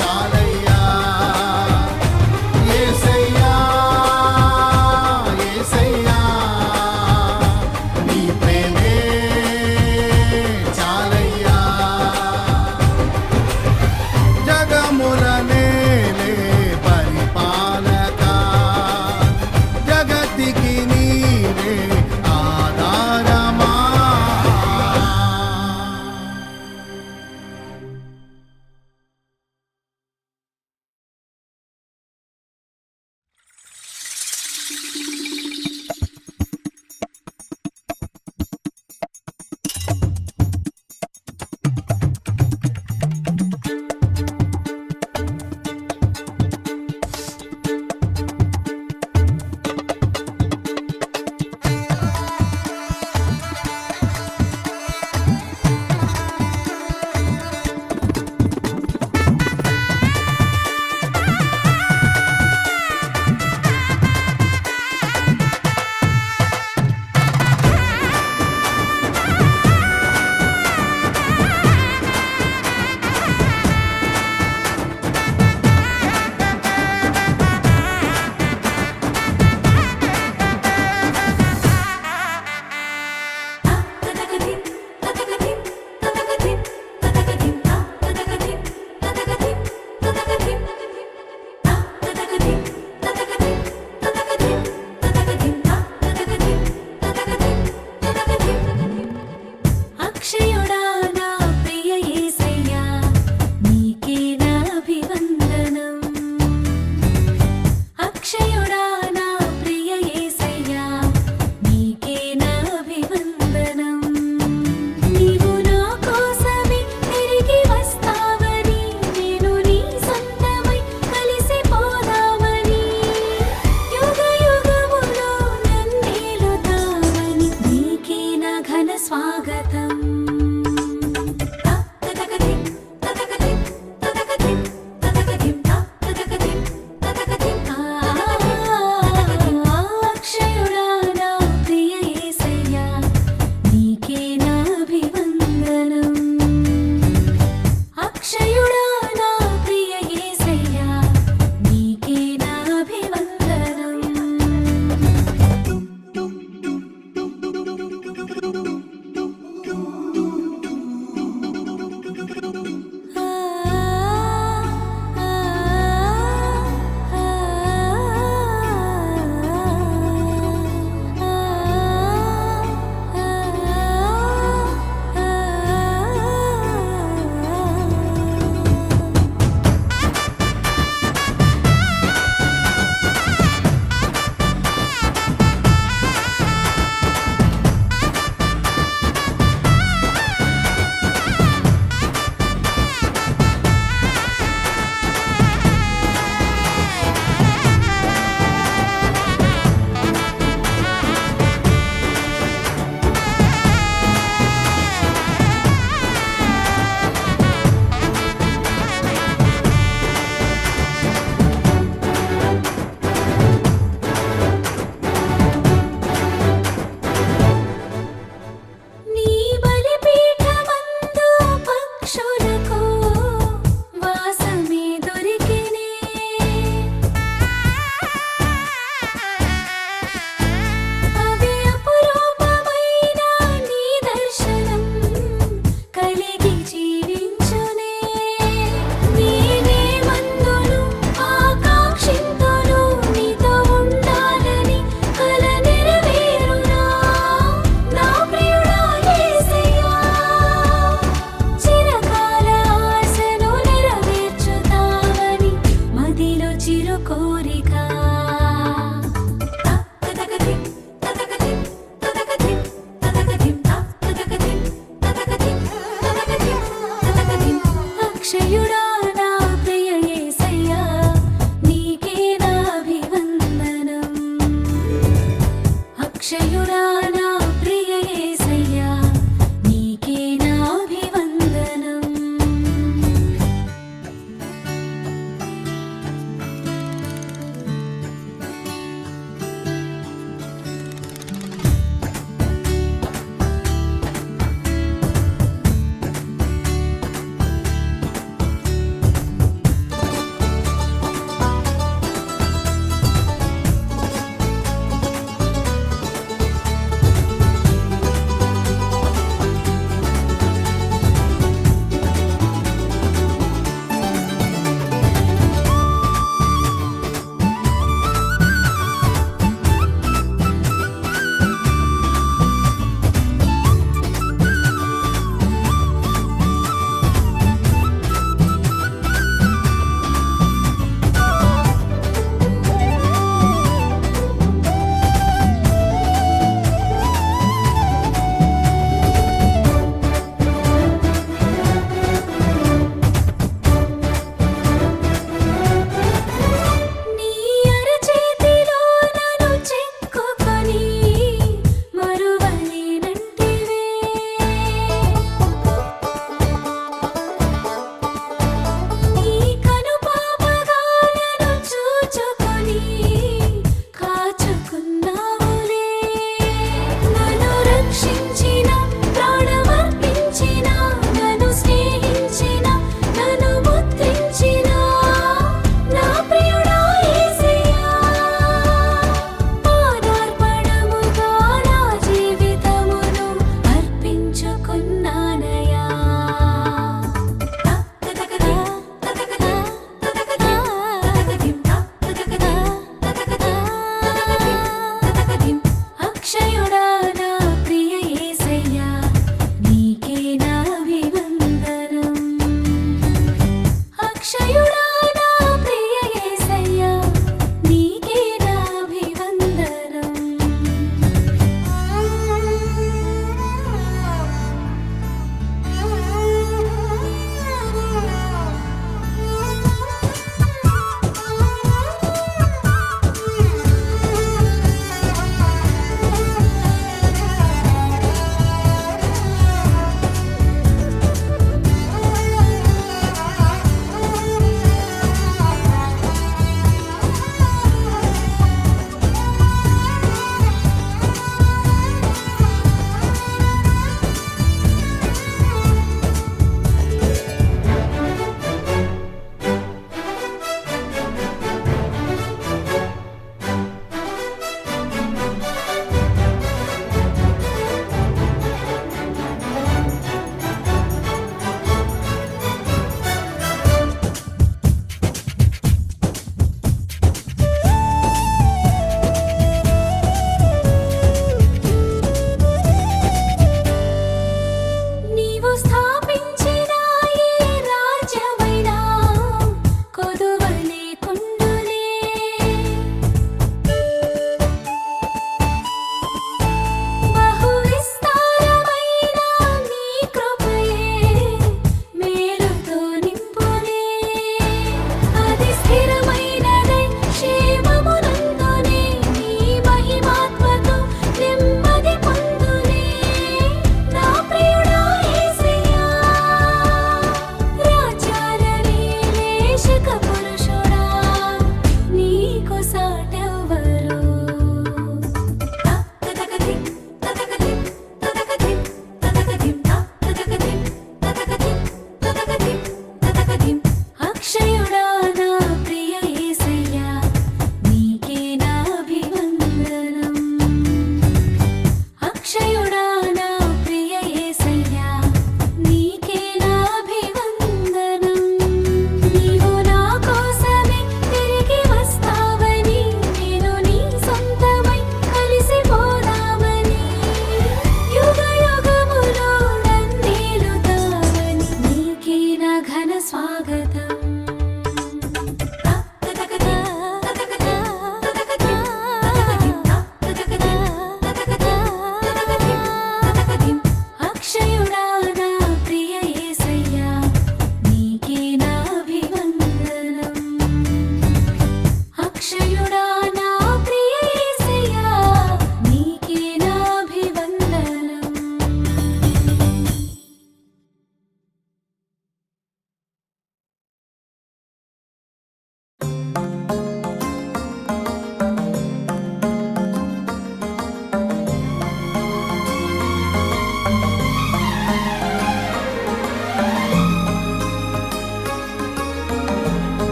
చాలయ్యా యేసయ్యా యేసయ్యా నీ ప్రేమే చాలయ్యా జగముల నేలే పరిపాలక జగతికి నీవే ఆధారమా అక్షయుడా నా ప్రియ యేసయ్యా నీకే నాభివందనం అక్షయుడా నా ప్రియ యేసయ్యా నీకే నాభివందనం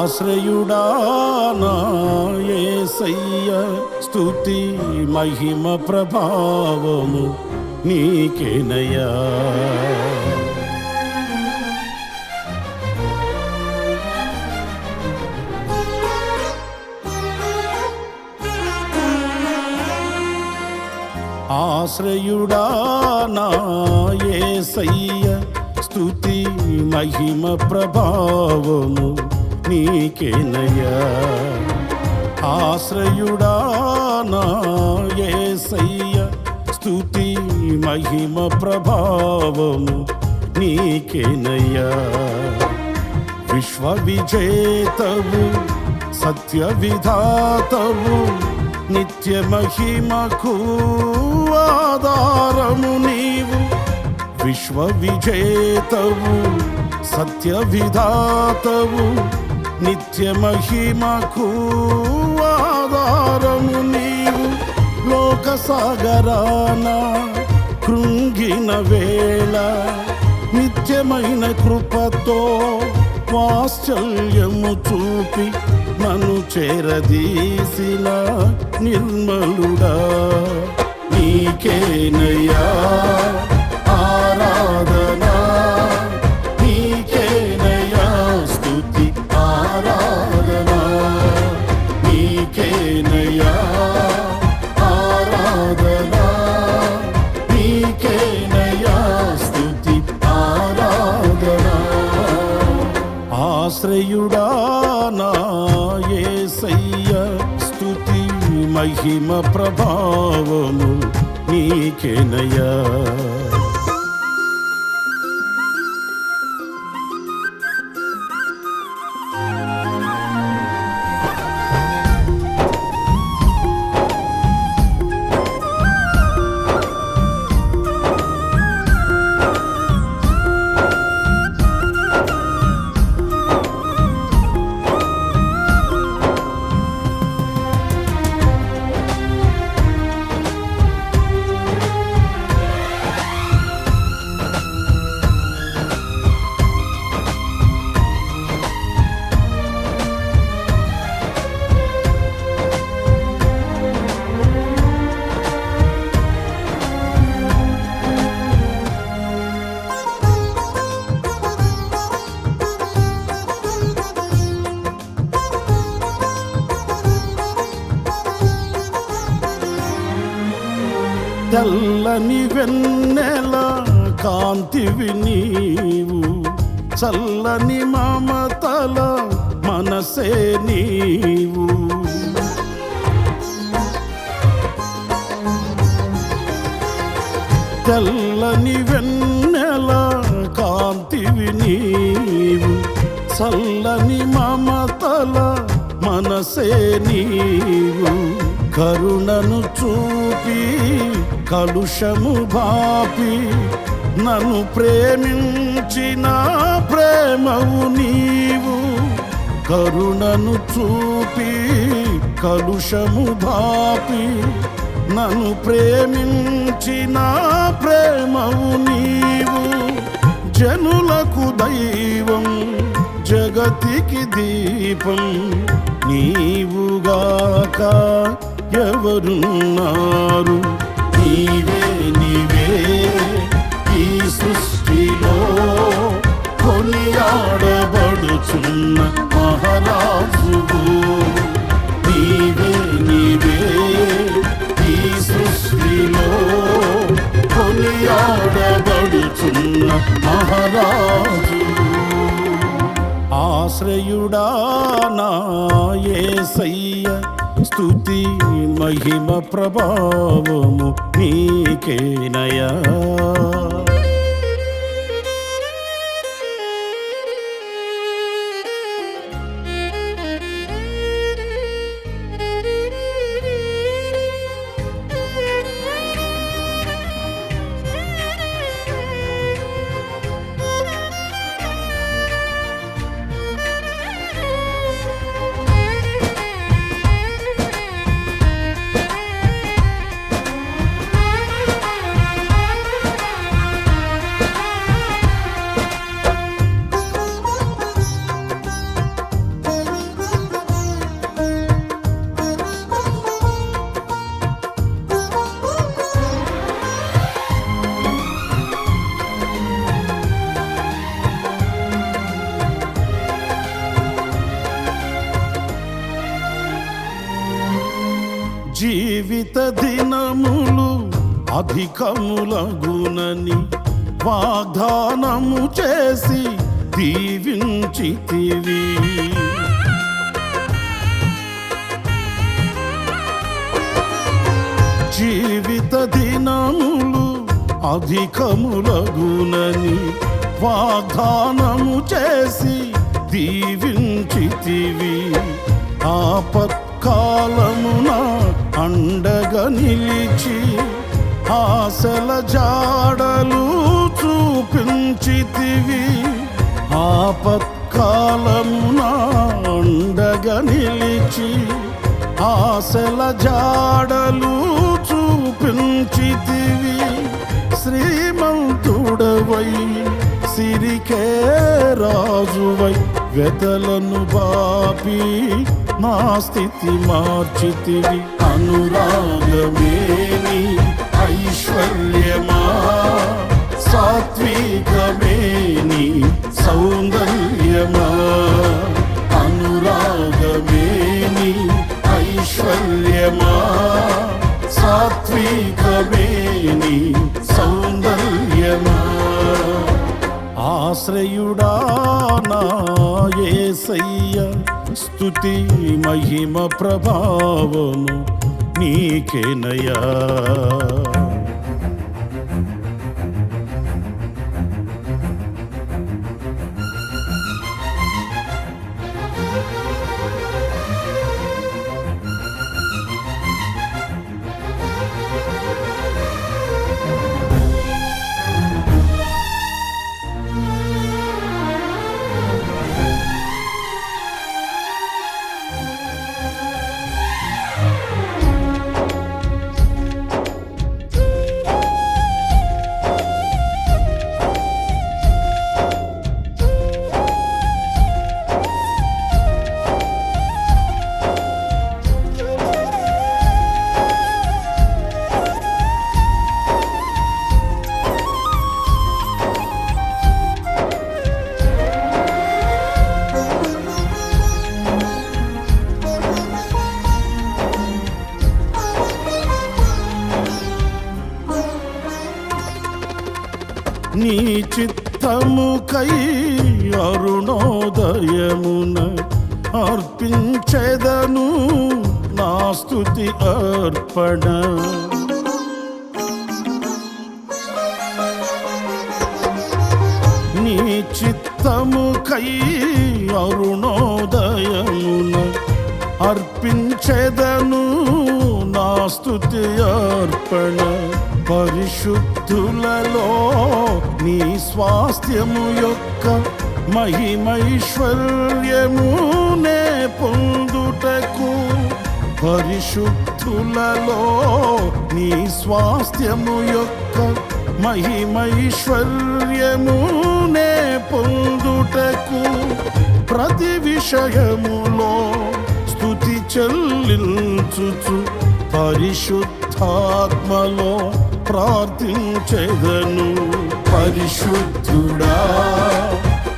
ఆశ్రయుడా నా యేసయ్య స్తుతి మహిమ ప్రభావము నీకేనయ్యా. ఆశ్రయుడా నా యేసయ్య స్తుతి మహిమ ప్రభావము నీకేనయ్యా. ఆశ్రయుడా నా యేసయ్య స్తుతి మహిమ ప్రభావము నీకేనయ్యా. విశ్వ విజేతవు సత్య విధాతవు నిత్య మహిమకు ఆధారము నీవు. విశ్వ విజేతవు సత్య విధాతవు నిత్య మహిమకు ఆధారము నీవు. లోక సాగరాన కృంగిన వేళ నిత్యమైన కృపతో వాత్సల్యము చూపి నన్ను చేరదీసిన నిర్మలుడా నీకేనయ్యా ఆరాధనా. నీకేనయ్యా స్తుతి ఆరాధనా. నీకేనయ్యా ఆరాధనా. నీకేనయ్యా స్తుతి ఆరాధనా. ఆశ్రయుడా నా యేసయ్య స్తుతి మహిమ ప్రభావము నీకేనయ్యా. తెల్లని వెన్నెల కాంతివి నీవు. చల్లని మమతల మనసే నీవు. తెల్లని వెన్నెల కాంతివి నీవు. చల్లని మమతల మనసే నీవు. కరుణను చూపి కలుషము బాపి నన్ను ప్రేమించిన ప్రేమవు నీవు. కరుణను చూపి కలుషము బాపి నన్ను ప్రేమించిన ప్రేమవు నీవు. జనులకు దైవం జగతికి దీపం నీవుగాక ఎవరున్నారు. నీవే నీవే ఈ సృష్టిలో కొనియాడబడుచున్న మహారాజువు. నీవే నీవే ఈ సృష్టిలో కొనియాడబడుచున్న మహారాజు. ఆశ్రయుడా నా యేసయ్య స్తుతి మహిమ ప్రభావము నీకేనయ్యా. జీవిత దినములు అధికములగునని వాగ్దానము చేసి దీవించితివి. జీవిత దినములు అధికములగునని వాగ్దానము చేసి దీవించితివి. ఆపత్కాలమున అండగా నిలిచి ఆశల జాడలు చూపించితివి. ఆపత్కాలమున అండగా నిలిచి ఆశల జాడలు చూపించితివి. శ్రీమంతుడవై సిరికే రాజువై వెతలను బాపి నా స్థితి మార్చితివి. అనురాగమేని ఐశ్వర్యమా సాత్వికమేని సౌందర్యమా. అనురాగమేని ఐశ్వర్యమా సాత్వికమేని సౌందర్యమా. ఆశ్రయుడా నా యేసయ్య స్తుతి మహిమ ప్రభావము నీకేనయ్యా. నీ చిత్తముకై అరుణోదయమున అర్పించెదను నా స్తుతి అర్పణ. నీ చిత్తముకై అరుణోదయమున అర్పించెదను నా స్తుతి అర్పణ. పరిశుద్ధులలో నీ స్వాస్థ్యము యొక్క మహిమైశ్వర్యమునే పొందుటకు. పరిశుద్ధులలో నీ స్వాస్థ్యము యొక్క మహిమైశ్వర్యమునే పొందుటకు. ప్రతి విషయములో స్తుతి చెల్లించుచు పరిశుద్ధాత్మలో ప్రార్థించెదను. పరిశుద్ధుడా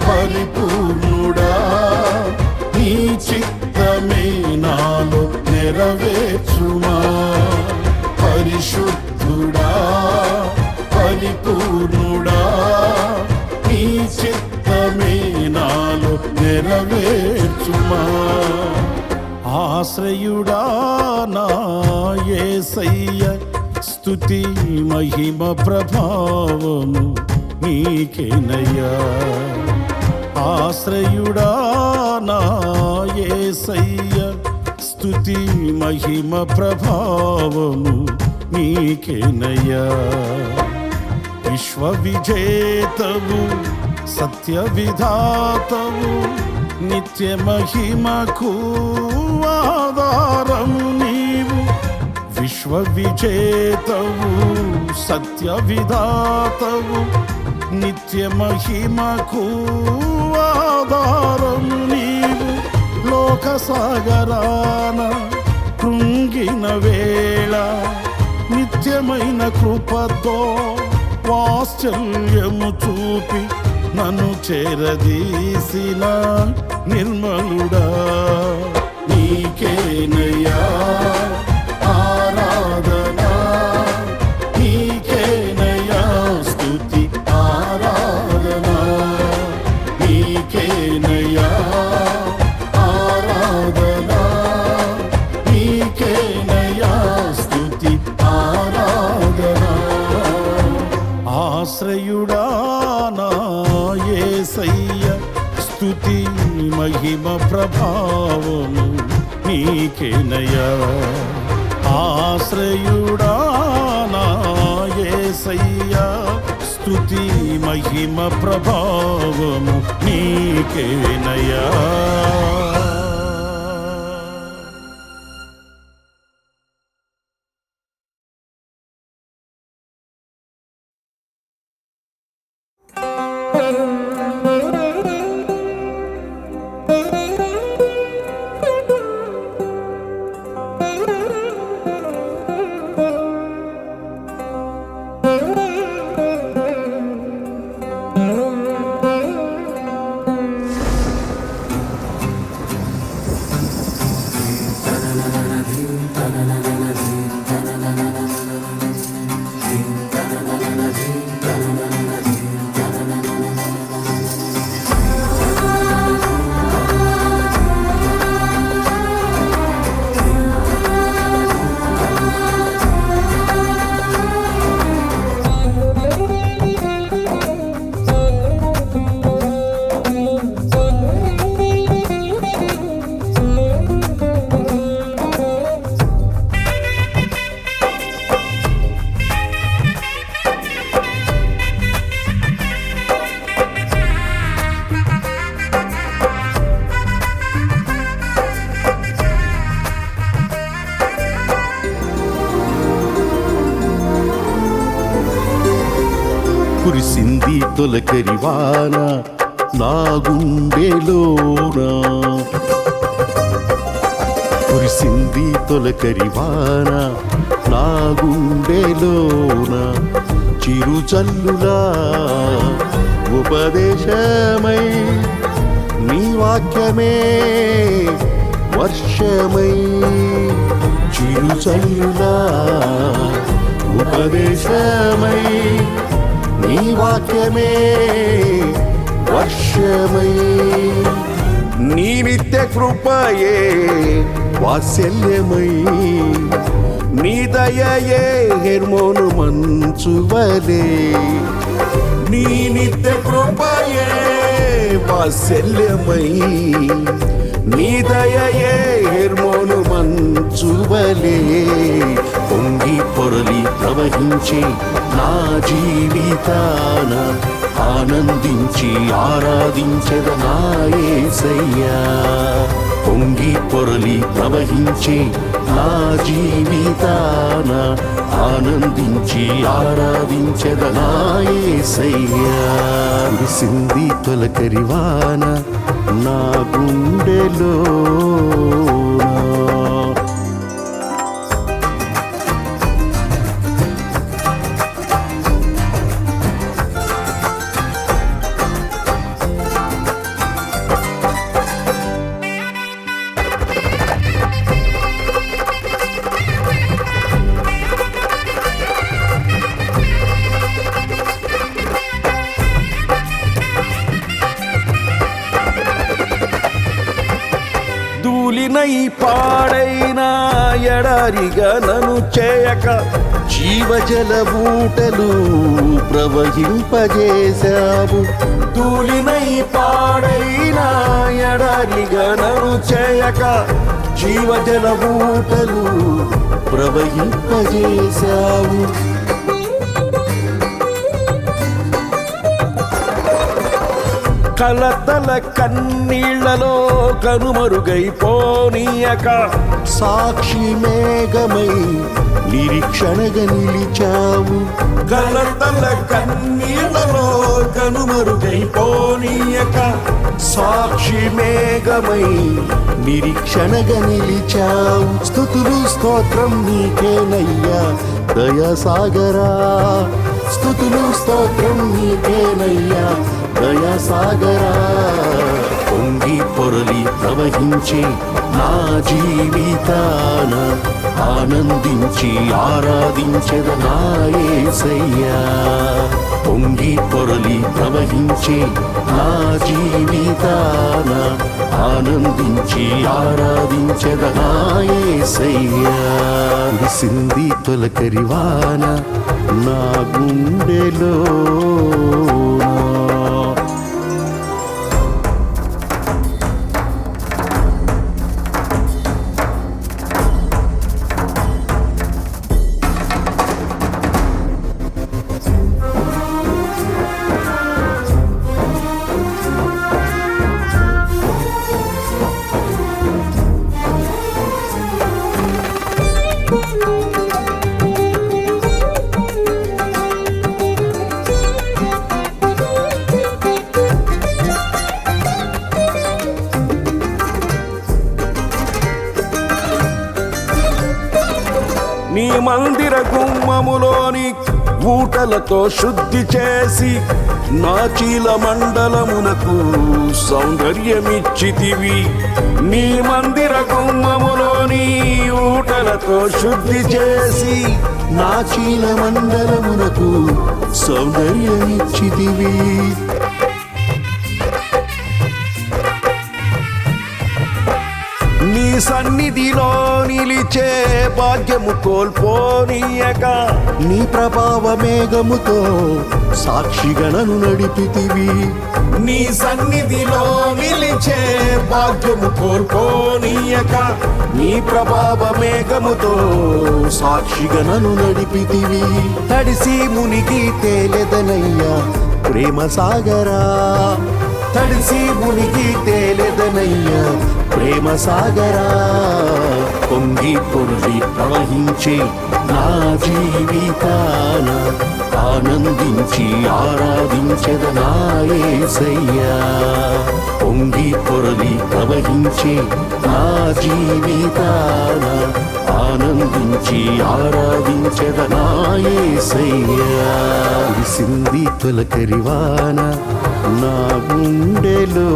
పరిపూర్ణుడా నీ చిత్తమే నాలో నెరవేర్చుమా. పరిశుద్ధుడా పరిపూర్ణుడా నీ చిత్తమే నాలో నెరవేర్చుమా. ఆశ్రయుడా నా యేసయ్య స్తుతి మహిమ ప్రభావము నీకేనయ్యా. ఆశ్రయుడా నా యేసయ్య స్తుతి మహిమ ప్రభావము నీకేనయ్యా. విశ్వ విజేతవు సత్య విధాతవు నిత్య మహిమకు ఆధారము నీవు. విశ్వ విజేతవు సత్య విధాతవు నిత్య మహిమకు ఆధారము నీవు. లోక సాగరాన కృంగిన వేళ నిత్యమైన కృపతో వాత్సల్యము చూపి నన్ను చేరదీసిన నిర్మలుడా నీకేనయ్యా ప్రభావము నీకేనయ్యా. ఆశ్రయుడా నా యేసయ్యా, స్తుతి మహిమ ప్రభావము నీకేనయ్యా. కురిసింది తొలకరివాన నా గుండెలోన, కురిసింది తొలకరివాన నా గుండెలోన, చిరుజల్లులా ఉపదేశమై నీ వాక్యమే వర్షమై, చిరుజల్లులా ఉపదేశమై నీ వాక్యమే వర్షమై, నీ నిత్య కృపయే వాత్సల్యమై, నీ దయయే హెర్మోను మంచువలే, నీ నిత్య కృపయే వాత్సల్యమై, నీ దయయే హెర్మోను మంచువలే, పొంగి పొరలి ప్రవహించే నా జీవితాన ఆనందించి ఆరాధించెద నా యేసయ్యా. పొంగి పొరలి ప్రవహించే నా జీవితాన ఆనందించి ఆరాధించెద నా యేసయ్యా. కురిసింది తొలకరివాన నా గుండెలో. ధూళినై పాడైనా ఎడారిగా నన్ను చేయక జీవజల బూటలు ప్రవహింపజేశావు. ధూళినై పాడైనా ఎడారిగా నన్ను చేయక జీవజల బూటలు ప్రవహింపజేశావు. కలతల కన్నీళ్లలో కనుమరుగైపోనీయక సాక్షి మేఘమై నిరీక్షణగా నిలిచావు. కలతల కన్నీళ్లలో కనుమరుగైపోనీయక సాక్షి మేఘమై నిరీక్షణగా నిలిచావు. స్తుతులు స్తోత్రం నీకేనయ్యా దయాసాగరా, స్తుతులు స్తోత్రం నీకేనయ్యా దయాసాగరా. పొంగి పొరలి ప్రవహించే నా జీవితాన ఆనందించి ఆరాధించెద నా యేసయ్యా. పొంగి పొరలి ప్రవహించే నా జీవితాన ఆనందించి ఆరాధించెద నా యేసయ్యా. కురిసింది తొలకరివాన నా గుండెలో. నీ మందిర గుమ్మములోని ఊటలతో శుద్ధి చేసి నా చీల మండలమునకు సౌందర్యమిచ్చితివి. నీ మందిర గుమ్మములోని ఊటలతో శుద్ధి చేసి నా చీల మండలమునకు సౌందర్యమిచ్చితివి. నీ సన్నిధిలో నిలిచే భాగ్యము కోల్పోనీయక నీ ప్రభావ మేఘముతో సాక్షిగణను నడిపితివి. నీ సన్నిధిలో నిలిచే భాగ్యము కోల్పోనీయక నీ ప్రభావ మేఘముతో సాక్షిగణను నడిపితివి. తడిసి మునిగి తేలెదనయ్యా ప్రేమ సాగరా, తడిసి మునిగి తేలెదనయ్యా ప్రేమ సాగరా. పొంగి పొర్లి ప్రవహించే నా జీవితాన ఆనందించి ఆరాధించెద నా యేసయ్యా. పొంగి పొర్లి ప్రవహించే నా జీవితాన ఆనందించి ఆరాధించెద నా యేసయ్యా. కురిసింది తొలకరివాన నా గుండెలో,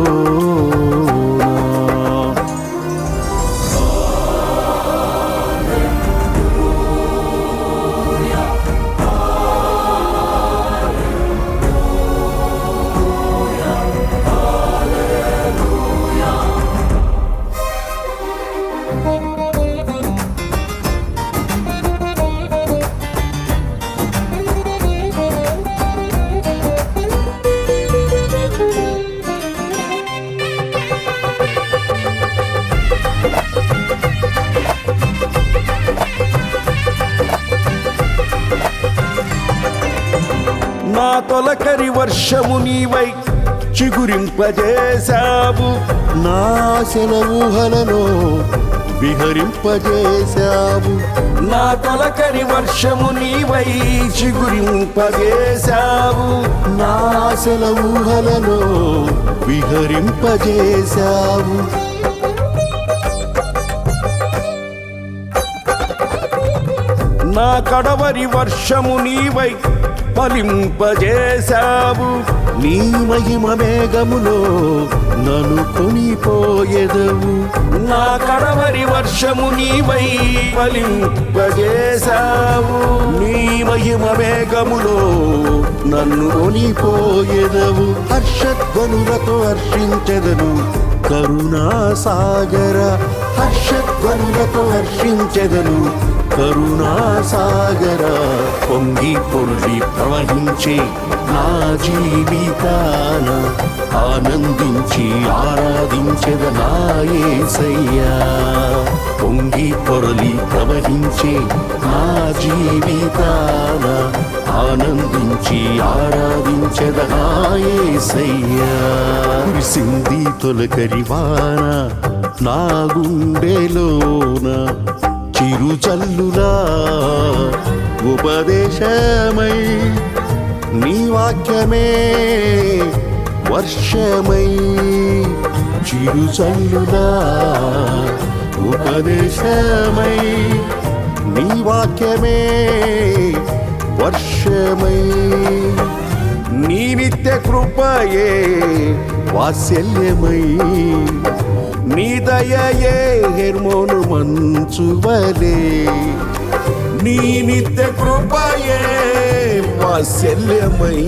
నా తొలకరి వర్షము నీవై చిగురింపజేశావు. నా సెలవుహలలో విహరింపజేశావు. నా తొలకరి వర్షము నీవై చిగురింపజేశావు. నా సెలవుహలలో విహరింపజేశావు. నా కడవరి వర్షము నీవై ఫలింపజేశావు. నీ మహిమ మేఘములో నన్ను కొనిపోయెదవు. నా కడవరి వర్షము నీవై ఫలింపజేశావు. నీ మహిమ మేఘములో నన్ను కొనిపోయెదవు. హర్షధ్వనులతో హర్షించెదను కరుణా సాగర, హర్షధ్వనులతో హర్షించెదను కరుణా సాగర. పొంగి పొర్లి ప్రవహించే నా జీవితాన ఆనందించి ఆరాధించెద నా యేసయ్యా. పొంగి పొర్లి ప్రవహించే నా జీవితాన ఆనందించి ఆరాధించెద నా యేసయ్యా. కురిసింది తొలకరివాన నా గుండెలోన చిరుచల్లులా ఉపదేశమై నీ వాక్యమే వర్షమై. చిరుచల్లులా ఉపదేశమై నీ వాక్యమే వర్షమై. నీ నిత్య కృపయే వాత్సల్యమై. నీ దయయే హెర్మోను మంచువలే. నీ నిత్య కృపయే వాత్సల్యమై.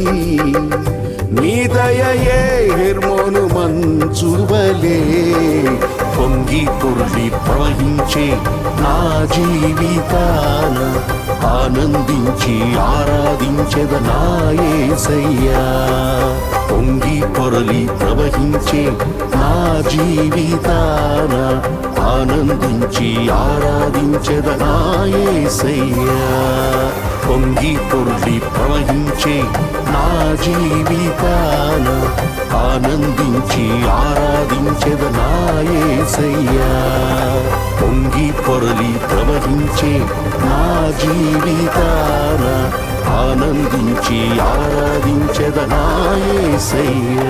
నీ దయయే హెర్మోను మంచువలే. పొంగి పొర్లి ప్రవహించే నా జీవితాన ఆనందించి ఆరాధించెద నా యేసయ్యా. పొంగి పొరలి ప్రవహించే నా జీవితాన ఆనందించి ఆరాధించెద నా యేసయ్యా. పొంగి పొర్లి ప్రవహించే నా జీవితాన ఆనందించి ఆరాధించెద నా యేసయ్యా. పొంగి పొరలి ప్రవహించే నా జీవితాన ఆనందించి ఆరాధించెద నా యేసయ్యా.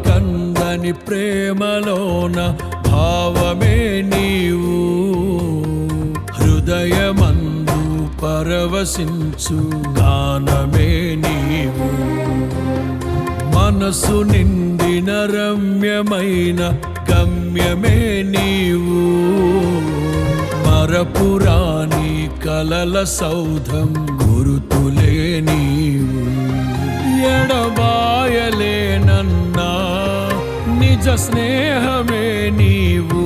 కందని ప్రేమలోన భావమే నీవు, హృదయమందు పరవశించు గానమే నీవు, మనసు నిండిన రమ్యమైన గమ్యమే నీవు, మరపురాని కలల సౌధం గురుతులే నీవు, ఎడబాయలేనన్నా నిజ స్నేహమే నీవు,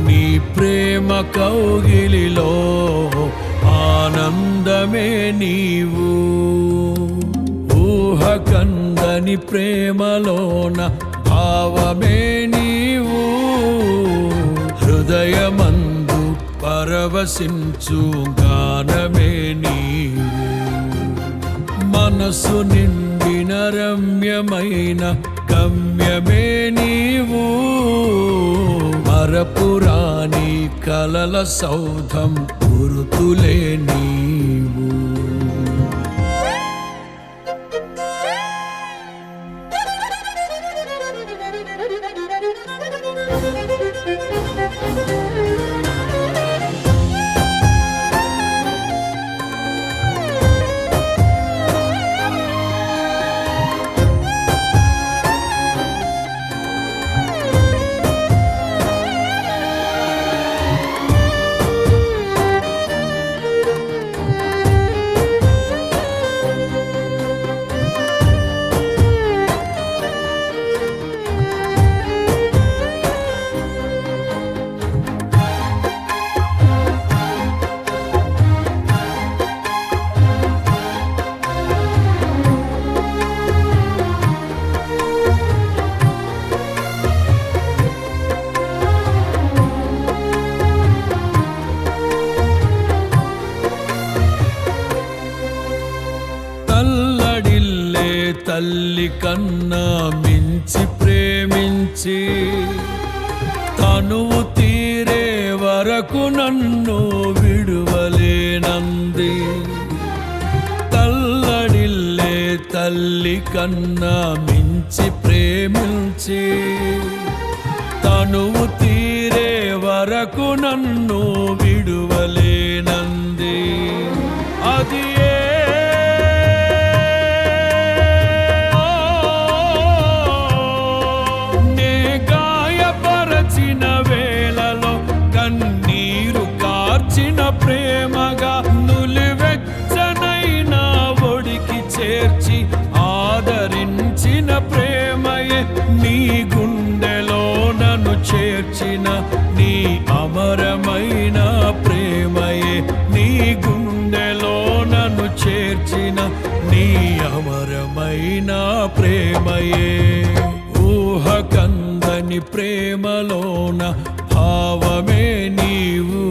నీ ప్రేమ కౌగిలిలో ఆనందమే నీవు, ఊహ కందని ప్రేమలోన భావమే నీవు, హృదయమందు పరవశించు గానమే నీవు, మనసు నిండిన రమ్యమైన గమ్యమే నీవు, మరపురాని కలల సౌధం గురుతులే నీవు. తల్లి కన్నా మించి ప్రేమించి తనువు తీరే వరకు నన్ను విడువలేనంది, తల్లడిల్లే తల్లి కన్నా మించి ప్రేమించి తనువు తీరే వరకు నన్ను విడువలేనంది, అది ప్రేమగా నులివెచ్చనైనా ఒడికి చేర్చి ఆదరించిన ప్రేమయే, నీ గుండెలో నన్ను చేర్చిన నీ అమరమైన ప్రేమయే, నీ గుండెలో నన్ను చేర్చిన నీ అమరమైన ప్రేమయే, ఊహ కందని ప్రేమలోన భావమే నీవు,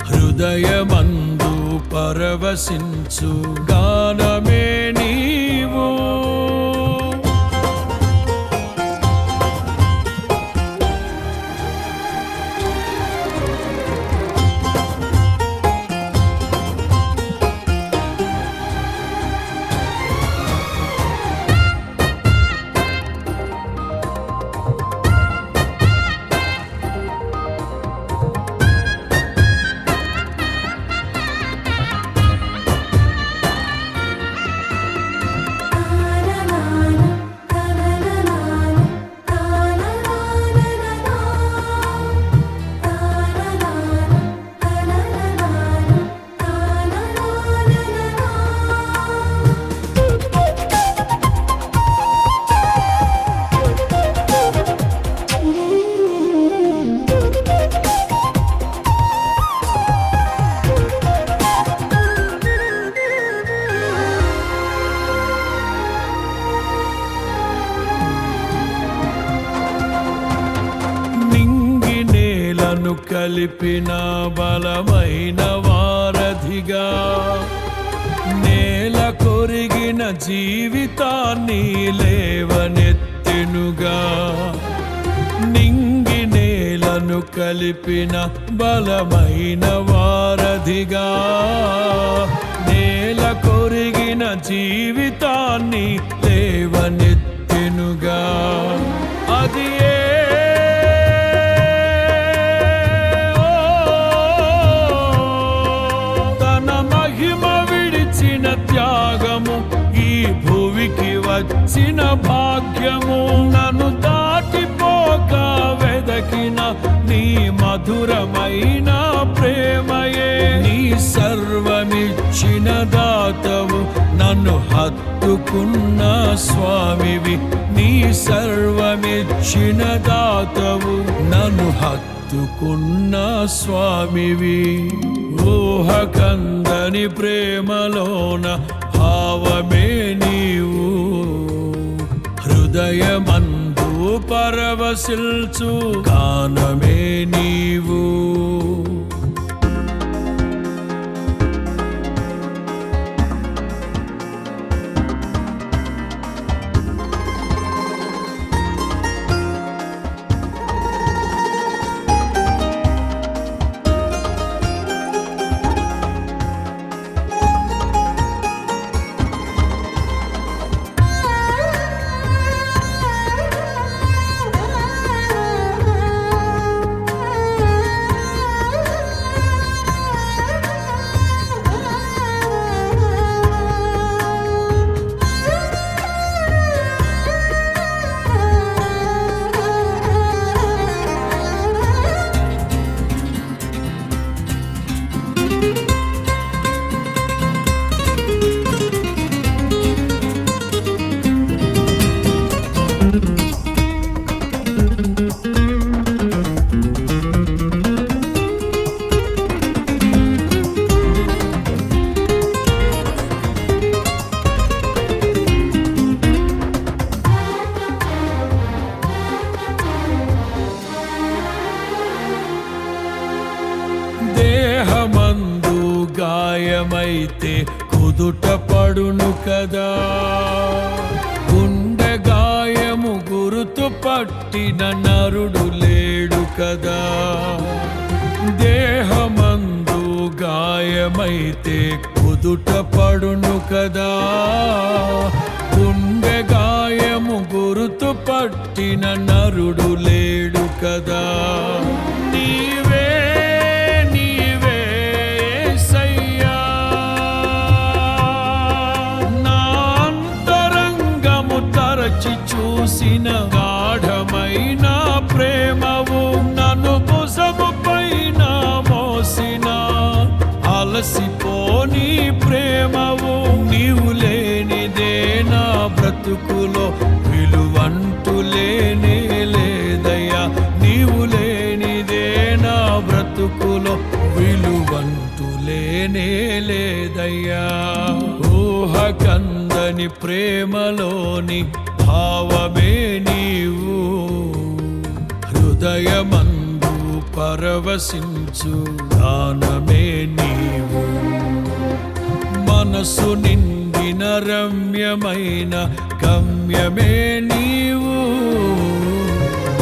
హృదయమందు పరవశించు గానమే నీవు. నేలను కలిపిన బలమైన వారధిగా నేల కొరిగిన జీవితాన్ని లేవనెత్తెనుగా నింగి నేలను కలిపిన బలమైన వారధిగా నేల కొరిగిన జీవితాన్ని లేవనెత్తెనుగా అది తన మహిమ విడిచిన త్యాగము ఈ భూమికి వచ్చిన భాగ్యము నన్ను దాటిపోక వెదకిన నీ మధురమైన ప్రేమయే నీ సర్వమిచ్చిన దాతవు నన్ను హత్తుకున్న స్వామివి నీ సర్వమిచ్చిన దాతవు నన్ను హత్తుకున్న స్వామివి ఊహకందని ప్రేమలోన భావమే నీవు హృదయమందు పరవశిల్చు గానమే నీవు దేహమందు గాయమైతే కుదుట పడును కదా గుండె గాయము గురుతు పట్టిన నరుడు లేడు కదా దేహమందు గాయమైతే కుదుట పడును కదా గుండె గాయము గురుతు పట్టిన నరుడు లేడు కదా నీవే యేసయ్యా నా అంతరంగము తరచి చూసిన గాఢమైన ప్రేమవు నన్ను భుజము పైన మోసిన అలసిపోని ప్రేమవు నీవు లేనిదే నా బ్రతుకులో విలువంటూ లేనే లేదయ్యా నీవు లేనిదే నా బ్రతుకులో విలువంటూ లేనే లేదయ్యా ఊహకందని ప్రేమలోని భావమే నీవు హృదయమందు పరవశించు గానమే నీవు మనసు నిండిన రమ్యమైన గమ్యమే నీ